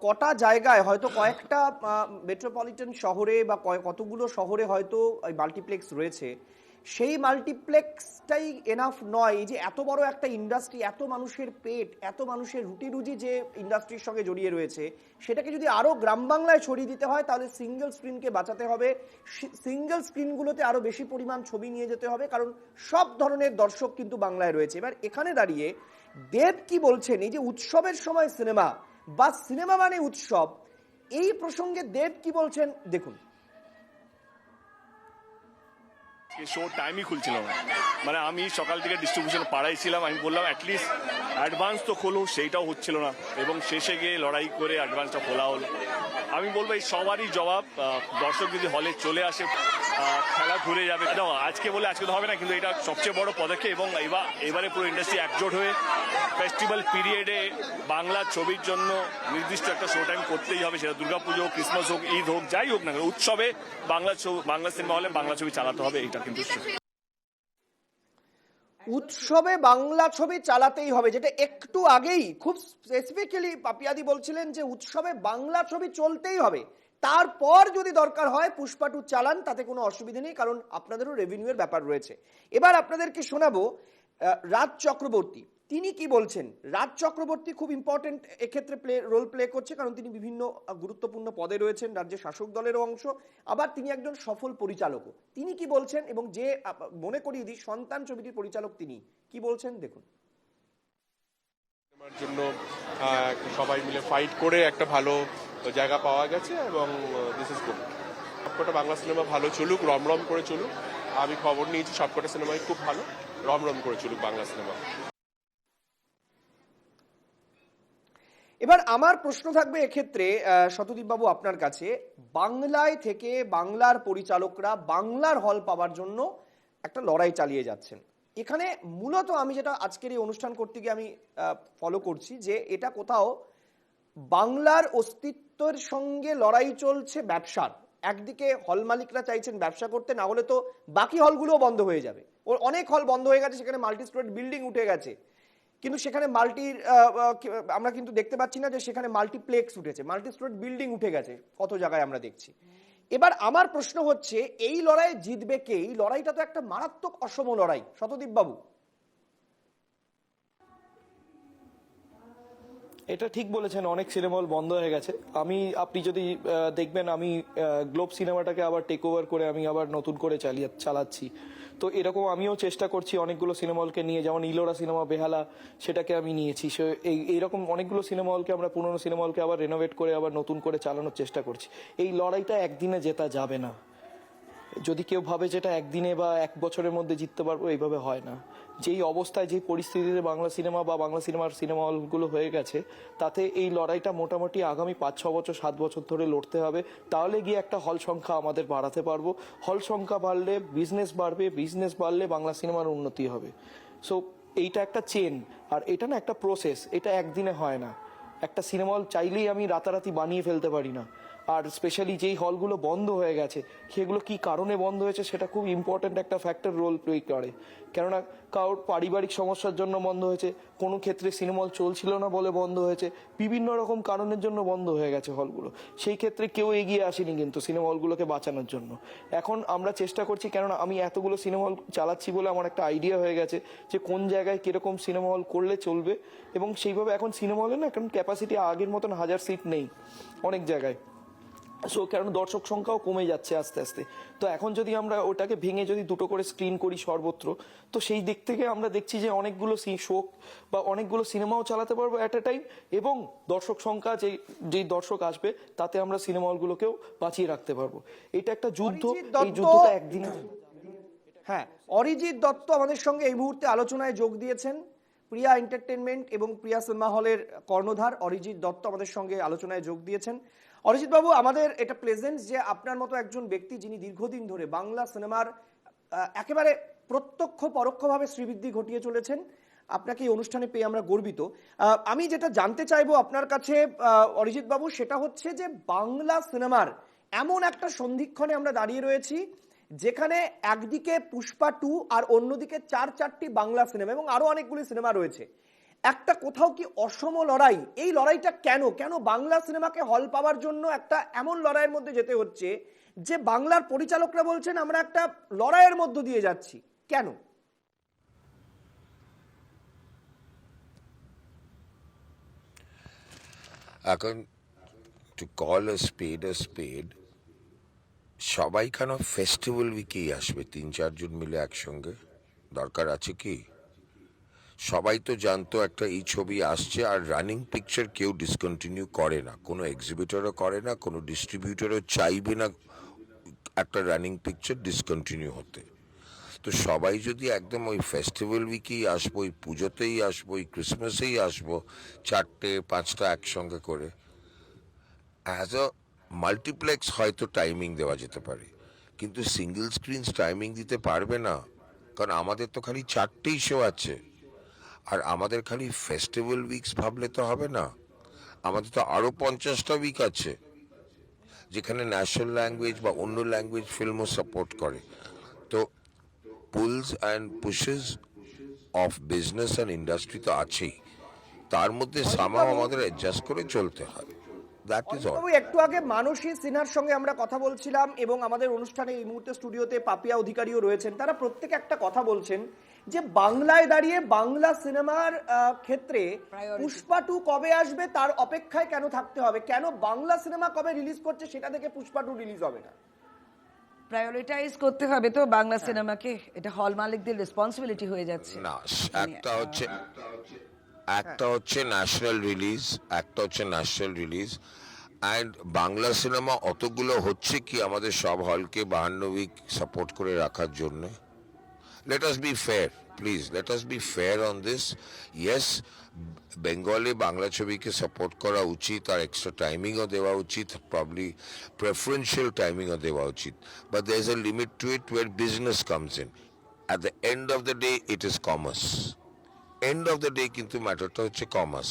কটা জায়গায় হয়তো কয়েকটা মেট্রোপলিটন শহরে বা কতগুলো শহরে হয়তো মাল্টিপ্লেক্স রয়েছে, সেই মাল্টিপ্লেক্সটাই এনাফ নয়। এই যে এত বড় একটা ইন্ডাস্ট্রি, এত মানুষের পেট, এত মানুষের রুটি রুজি যে ইন্ডাস্ট্রির সঙ্গে জড়িয়ে রয়েছে, সেটাকে যদি আরো গ্রাম বাংলায় ছড়িয়ে দিতে হয় তাহলে সিঙ্গেল স্ক্রিনকে বাঁচাতে হবে, সিঙ্গেল স্ক্রিনগুলোতে আরো বেশি পরিমাণ ছবি নিয়ে যেতে হবে, কারণ সব ধরনের দর্শক কিন্তু বাংলায় রয়েছে। এবার এখানে দাঁড়িয়ে দেব কি বলছেন, এই যে উৎসবের সময় সিনেমা বা সিনেমা মানে উৎসব, এই প্রসঙ্গে দেব কি বলছেন দেখুন। শো টাইমই খুলছিল না, মানে আমি সকাল থেকে ডিস্ট্রিবিউশন পাড়াই ছিলাম, আমি বললাম অ্যাটলিস্ট অ্যাডভান্স তো খোলো, সেইটাও হচ্ছিল না, এবং শেষে গিয়ে লড়াই করে অ্যাডভান্সটা খোলা হলো। আমি বলবো এই সবারই জবাব, দর্শক যদি হলে চলে আসে খেলা ঘুরে যাবে। না, আজকে বলে আজকে তো হবে না, কিন্তু এটা সবচেয়ে বড় পদক্ষেপ এবং এবারে পুরো ইন্ডাস্ট্রি একজোট হয়ে ফেস্টিভ্যাল পিরিয়ডে বাংলা ছবির জন্য নির্দিষ্ট একটা শো টাইম করতেই হবে। সেটা দুর্গাপুজো, ক্রিসমাস হোক, ঈদ হোক, যাই হোক না, উৎসবে বাংলা সিনেমা হলে বাংলা ছবি চালাতে হবে, এটা কিন্তু উৎসবে বাংলা ছবি চালাতেই হবে, যেটা একটু আগেই খুব স্পেসিফিক্যালি পাপিয়াদি বলছিলেন যে উৎসবে বাংলা ছবি চলতেই হবে, তারপর যদি দরকার হয় পুষ্পা 2 চালান, তাতে কোনো অসুবিধা নেই, কারণ আপনাদেরও রেভিনিউয়ের ব্যাপার রয়েছে। এবার আপনাদেরকে শোনাবো রাজ চক্রবর্তী, তিনি কি বলছেন। রাজ চক্রবর্তী খুব ইম্পর্টেন্ট এক্ষেত্রে রোল প্লে করছে, কারণ তিনি বিভিন্ন গুরুত্বপূর্ণ পদে রয়েছেন, রাজ্যের শাসক দলেরও অংশ, আবার তিনি একজন সফল পরিচালকও। তিনি কি বলছেন, এবং যে মনে করিয়ে দিই সন্তান ছবিটির পরিচালক তিনি কি বলছেন, দেখুন। আমার জন্য সবাই মিলে ফাইট করে একটা ভালো জায়গা পাওয়া গেছে এবং দিস ইজ গুড। সবকটা বাংলা সিনেমা ভালো চলুক, রমরম করে চলুক। আমি খবর নিয়েছি সবকটা সিনেমাই খুব ভালো, রমরম করে চলুক বাংলা সিনেমা। এবার আমার প্রশ্ন থাকবে এক্ষেত্রে শতদীপ বাবু আপনার কাছে, বাংলায় থেকে বাংলার পরিচালকরা বাংলার হল পাওয়ার জন্য একটা লড়াই চালিয়ে যাচ্ছেন। এখানে মূলত আমি যেটা আজকের এই অনুষ্ঠান করতে গিয়ে আমি ফলো করছি, যে এটা কোথাও বাংলার অস্তিত্বের সঙ্গে লড়াই চলছে ব্যবসার। একদিকে হল মালিকরা চাইছেন ব্যবসা করতে, না হলে তো বাকি হলগুলোও বন্ধ হয়ে যাবে। ওর অনেক হল বন্ধ হয়ে গেছে, সেখানে মাল্টি স্টোরেড বিল্ডিং উঠে গেছে, কিন্তু সেখানে আমরা কিন্তু দেখতে পাচ্ছি না যে সেখানে মাল্টিপ্লেক্স উঠেছে, মাল্টি স্টোরেড বিল্ডিং উঠে গেছে কত জায়গায় আমরা দেখছি। এবার আমার প্রশ্ন হচ্ছে, এই লড়াই জিতবে কে? এই লড়াইটা তো একটা মারাত্মক অসম লড়াই, শতদীপ বাবু। এটা ঠিক বলেছেন, অনেক সিনেমা হল বন্ধ হয়ে গেছে। আপনি যদি দেখবেন, আমি গ্লোব সিনেমাটাকে আবার টেক ওভার করে আমি আবার নতুন করে চালাচ্ছি। তো এরকম আমিও চেষ্টা করছি অনেকগুলো সিনেমা হলকে নিয়ে, যেমন ইলোরা সিনেমা বেহালা, সেটাকে আমি নিয়েছি। এইরকম অনেকগুলো সিনেমা হলকে আমরা, পুরোনো সিনেমা হলকে আবার রেনোভেট করে আবার নতুন করে চালানোর চেষ্টা করছি। এই লড়াইটা একদিনে জেতা যাবে না। যদি কেউ ভাবে যেটা একদিনে বা এক বছরের মধ্যে জিততে পারবো, এইভাবে হয় না। যেই অবস্থায়, যেই পরিস্থিতিতে বাংলা সিনেমা বা বাংলা সিনেমা হলগুলো হয়ে গেছে, তাতে এই লড়াইটা মোটামুটি আগামী 5-6 বছর 7 বছর ধরে লড়তে হবে। তাহলে গিয়ে একটা হল সংখ্যা আমাদের বাড়াতে পারবো। হল সংখ্যা বাড়লে বিজনেস বাড়বে, বিজনেস বাড়লে বাংলা সিনেমার উন্নতি হবে। সো এইটা একটা চেন, আর এটা না একটা প্রসেস, এটা একদিনে হয় না। একটা সিনেমা হল চাইলেই আমি রাতারাতি বানিয়ে ফেলতে পারি না। আর স্পেশালি যেই হলগুলো বন্ধ হয়ে গেছে, সেগুলো কি কারণে বন্ধ হয়েছে সেটা খুব ইম্পর্টেন্ট একটা ফ্যাক্টর রোল প্লে করে। কেননা কারোর পারিবারিক সমস্যার জন্য বন্ধ হয়েছে, কোনো ক্ষেত্রে সিনেমা হল চলছিল না বলে বন্ধ হয়েছে, বিভিন্ন রকম কারণের জন্য বন্ধ হয়ে গেছে হলগুলো। সেই ক্ষেত্রে কেউ এগিয়ে আসেনি কিন্তু সিনেমা হলগুলোকে বাঁচানোর জন্য। এখন আমরা চেষ্টা করছি, কেননা আমি এতগুলো সিনেমা হল চালাচ্ছি বলে আমার একটা আইডিয়া হয়ে গেছে যে কোন জায়গায় কিরকম সিনেমা হল করলে চলবে, এবং সেইভাবে এখন সিনেমা হলে না এখন ক্যাপাসিটি আগের মতন 1000 সিট নেই অনেক জায়গায়। সো কারণ দর্শক সংখ্যাও কমে যাচ্ছে আস্তে আস্তে। তো এখন যদি আমরা ওটাকে ভেঙে যদি 2টো করে স্ক্রিন করি সর্বত্র, তো সেই দিক থেকে আমরা দেখছি যে অনেকগুলো শো বা অনেকগুলো সিনেমাও চালাতে পারবো অ্যাট এ টাইম, এবং দর্শক সংখ্যা যেই দর্শক আসবে তাতে আমরা সিনেমা হলগুলোকেও বাঁচিয়ে রাখতে পারবো। এটা একটা যুদ্ধ, এই যুদ্ধটা একদিনে। হ্যাঁ, অরিজিৎ দত্ত আমাদের সঙ্গে এই মুহূর্তে আলোচনায় যোগ দিয়েছেন। প্রিয়া এন্টারটেনমেন্ট এবং প্রিয়া সিনেমা হলের কর্ণধার অরিজিৎ দত্ত আমাদের সঙ্গে আলোচনায় যোগ দিয়েছেন। অরিজিৎ বাবু, আমাদের এটা প্লেজেন্ট যে আপনার মতো একজন ব্যক্তি, যিনি দীর্ঘদিন ধরে বাংলা সিনেমার একেবারে প্রত্যক্ষ পরোক্ষভাবে শ্রীবৃদ্ধি ঘটিয়ে চলেছেন, আপনাকে এই অনুষ্ঠানে পেয়ে আমরা গর্বিত। আমি যেটা জানতে চাইবো আপনার কাছে অরিজিৎ বাবু, সেটা হচ্ছে যে বাংলা সিনেমার এমন একটা সন্ধিক্ষণে আমরা দাঁড়িয়ে রয়েছি, যেখানে একদিকে পুষ্পা 2 আর অন্যদিকে 4-4টি বাংলা সিনেমা এবং আরো অনেকগুলি সিনেমা রয়েছে। একটা কোথাও কি অসম লড়াই? এই লড়াইটা কেন বাংলা সিনেমাকে হল পাওয়ার জন্য একটা এমন লড়াইয়ের মধ্যে যেতে হচ্ছে, যে বাংলার পরিচালকরা বলছেন আমরা একটা লড়াইয়ের মধ্য দিয়ে যাচ্ছি, কেন? এখন টু কল আ স্পেড, সবাই কেন ফেস্টিভ্যাল উইকেই আসবে 3-4 জন মিলে একসঙ্গে? দরকার আছে কি? সবাই তো জানতো একটা এই ছবি আসছে, আর রানিং পিকচার কেউ ডিসকন্টিনিউ করে না, কোনো এক্সিবিটরও করে না, কোনো ডিস্ট্রিবিউটরও চাইবে না একটা রানিং পিকচার ডিসকন্টিনিউ হতে। তো সবাই যদি একদম ওই ফেস্টিভ্যাল উইকেই আসবো, ওই পুজোতেই আসবো, ওই ক্রিসমাসেই আসবো, 4-5টা একসঙ্গে করে, অ্যাজ আ মাল্টিপ্লেক্স হয়তো টাইমিং দেওয়া যেতে পারে, কিন্তু সিঙ্গেল স্ক্রিন টাইমিং দিতে পারবে না, কারণ আমাদের তো খালি 4টেই শো আছে। আর আমাদের খালি ফেস্টিভ্যাল উইকস ভাবলে তো হবে না, আমাদের তো আরো 50টা উইক আছে যেখানে ন্যাশনাল ল্যাঙ্গুয়েজ বা অন্য ল্যাঙ্গুয়েজ ফিল্মও সাপোর্ট করে। তো pulls and pushes of business and industry তো আছেই, তার মধ্যে সামাও আমাদের অ্যাডজাস্ট করে চলতে হয়। That is all. বাবু, একটু আগে মানসী সিনহার সঙ্গে আমরা কথা বলছিলাম এবং আমাদের অনুষ্ঠানে এই মুহূর্তে স্টুডিওতে পাপিয়া অধিকারীও রয়েছেন। তারা প্রত্যেকে একটা কথা বলছেন যে বাংলায় দাঁড়িয়ে বাংলা সিনেমার ক্ষেত্রে পুষ্পা 2 কবে আসবে তার অপেক্ষায় কেন থাকতে হবে, কেন বাংলা সিনেমা কবে রিলিজ করছে সেটা দেখে পুষ্পা 2 রিলিজ হবে না? প্রায়োরিটাইজ করতে হবে তো বাংলা সিনেমাকে, এটা হল মালিকদের রেসপন্সিবিলিটি হয়ে যাচ্ছে। না, একটা হচ্ছে national release, and Bangla cinema অতগুলো হচ্ছে কি আমাদের সব হলকে 52 উইক সাপোর্ট করে রাখার জন্য? Let us be fair, please. Let us be fair on this. Yes, বেঙ্গলে বাংলা ছবিকে সাপোর্ট করা উচিত, আর এক্সট্রা টাইমিংও দেওয়া উচিত, প্রবলি প্রেফারেন্সিয়াল টাইমিংও দেওয়া উচিত, but there is a limit to it where business comes in. At the end of the day, it is commerce. End of the day কিন্তু ম্যাটারটা হচ্ছে কমার্স।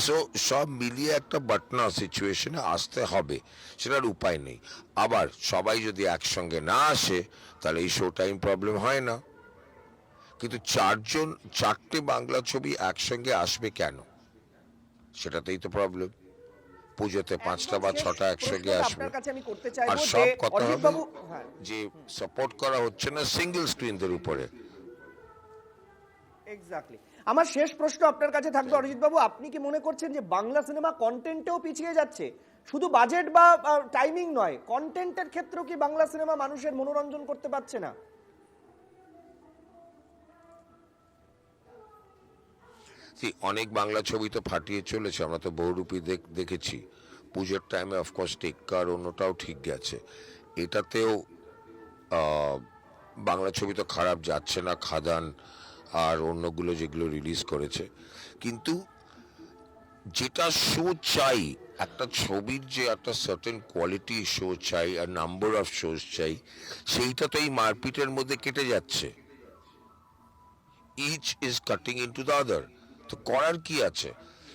সো সব মিলিয়ে একটা বাটনা সিচুয়েশনে আসতে হবে, সেটার উপায় নেই। আবার সবাই যদি একসঙ্গে না আসে তাহলে এই শো টাইম প্রবলেম হয় না, কিন্তু 4টে বাংলা ছবি একসঙ্গে আসবে কেন, সেটাতেই তো প্রবলেম। পুজোতে 5টা বা 6টা একসঙ্গে আসবে, আপনার কাছে আমি করতে আর চাইবো সব যে কথা অজিত হবে বাবু, হ্যাঁ যে সাপোর্ট করা হচ্ছে না সিঙ্গেল স্ক্রিনদের উপরে। এক্স্যাক্টলি। আমার শেষ প্রশ্ন আপনার কাছে থাকবে অরিজিৎ বাবু, আপনি কি মনে করছেন যে বাংলা সিনেমা কন্টেন্টেও পিছিয়ে যাচ্ছে? শুধু বাজেট বা টাইমিং নয়, কন্টেন্টের ক্ষেত্রেও কি বাংলা সিনেমা মানুষের মনোরঞ্জন করতে পারছে না? অনেক বাংলা ছবি তো ফাটিয়ে চলেছে, আমরা তো বহুরূপী দেখেছি। পুজোর টাইমে অফকোর্স টেক্কার অন্যটাও ঠিক গেছে, এটাতেও বাংলা ছবি তো খারাপ যাচ্ছে না, খাদান আর অন্যগুলো যেগুলো রিলিজ করেছে। কিন্তু যেটা শো চাই, একটা ছবির যে একটা সার্টেন কোয়ালিটি শো চাই আর নাম্বার অফ শোজ চাই, সেইটা তো এই মারপিটের মধ্যে কেটে যাচ্ছে। Each is cutting into the other. তো করার কি আছে,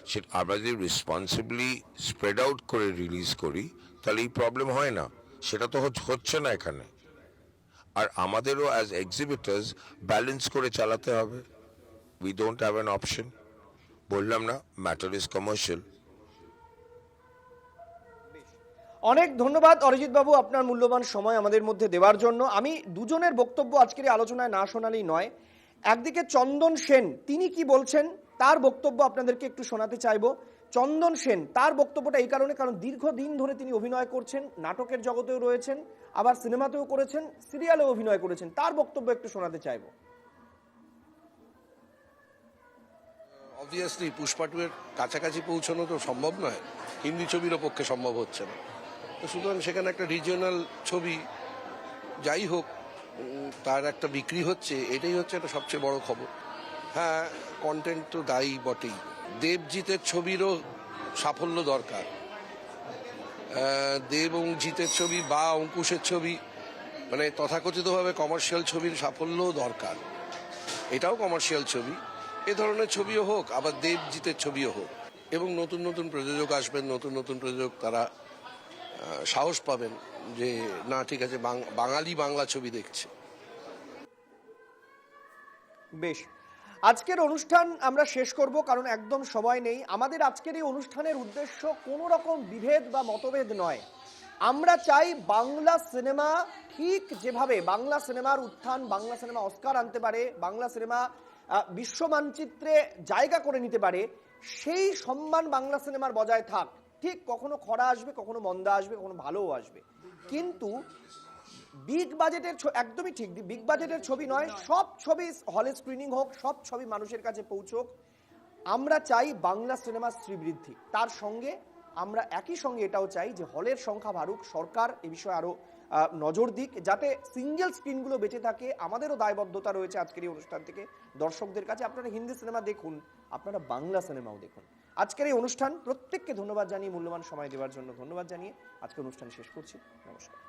সেটা আমরা যদি রেসপন্সিবলি স্প্রেড আউট করে রিলিজ করি তাহলে এই প্রবলেম হয় না, সেটা তো হচ্ছে না এখানে। আর আমাদেরও অ্যাজ এক্সিবিটার্স ব্যালেন্স করে চালাতে হবে। We don't have an option. বললাম না, ম্যাটার ইজ কমার্শিয়াল। অনেক ধন্যবাদ অরিজিৎ বাবু আপনার মূল্যবান সময় আমাদের মধ্যে দেওয়ার জন্য। আমি দুজনের বক্তব্য আজকের এই আলোচনায় না শোনালেই নয়। একদিকে চন্দন সেন, তিনি কি বলছেন তার বক্তব্য আপনাদেরকে একটু শোনাতে চাইবো। চন্দন সেন তার বক্তব্যটা এই কারণে, কারণ দীর্ঘদিন ধরে তিনি অভিনয় করছেন, নাটকের জগতেও রয়েছেন, আবার সিনেমাতেও করেছেন, সিরিয়ালেও অভিনয় করেছেন, তার বক্তব্য একটু শোনাতে চাইবো। অবভিয়াসলি পুষ্পা 2 এর কাছাকাছি পৌঁছানো তো সম্ভব নয়, হিন্দি ছবিরও পক্ষে সম্ভব হচ্ছে না। তো সুতরাং সেখানে একটা রিজিওনাল ছবি যাই হোক তার একটা বিক্রি হচ্ছে, এটাই হচ্ছে একটা সবচেয়ে বড় খবর। হ্যাঁ, কন্টেন্ট তো দায়ী বটেই। দেবজিতের ছবিরও সাফল্য দরকার, দেব এবং জিতের ছবি বা অঙ্কুশের ছবি, মানে তথাকথিতভাবে কমার্শিয়াল ছবির সাফল্যও দরকার। এটাও কমার্শিয়াল ছবি, এ ধরনের ছবিও হোক, আবার দেবজিতের ছবিও হোক, এবং নতুন নতুন প্রযোজক আসবেন, নতুন নতুন প্রযোজক তারা সাহস পাবেন যে না ঠিক আছে, বাঙালি বাংলা ছবি দেখছে। বেশ, আজকের অনুষ্ঠান আমরা শেষ করব, কারণ একদম সময় নেই। আমাদের আজকের এই অনুষ্ঠানের উদ্দেশ্য কোনো রকম বিভেদ বা মতভেদ নয়। আমরা চাই বাংলা সিনেমা ঠিক যেভাবে বাংলা সিনেমার উত্থান, বাংলা সিনেমা অস্কার আনতে পারে, বাংলা সিনেমা বিশ্ব মানচিত্রে জায়গা করে নিতে পারে, সেই সম্মান বাংলা সিনেমার বজায় থাক। ঠিক কখনো খরা আসবে, কখনো মন্দা আসবে, কখনো ভালোও আসবে, কিন্তু বিগ বাজেটের, একদমই ঠিক, বিগ বাজেটের ছবি নয়, সব ছবি হলে স্ক্রিনিং হোক, সব ছবি মানুষের কাছে পৌঁছক। আমরা চাই বাংলা সিনেমার শ্রীবৃদ্ধি, তার সঙ্গে আমরা একই সঙ্গে এটাও চাই যে হলের সংখ্যা বাড়ুক, সরকার এ বিষয়ে আরো নজর দিক, যাতে সিঙ্গেল স্ক্রিনগুলো বেঁচে থাকে। আমাদেরও দায়বদ্ধতা রয়েছে আজকের এই অনুষ্ঠান থেকে দর্শকদের কাছে, আপনারা হিন্দি সিনেমা দেখুন, আপনারা বাংলা সিনেমাও দেখুন। আজকের এই অনুষ্ঠান প্রত্যেককে ধন্যবাদ জানিয়ে, মূল্যবান সময় দেওয়ার জন্য ধন্যবাদ জানিয়ে আজকের অনুষ্ঠান শেষ করছি। নমস্কার।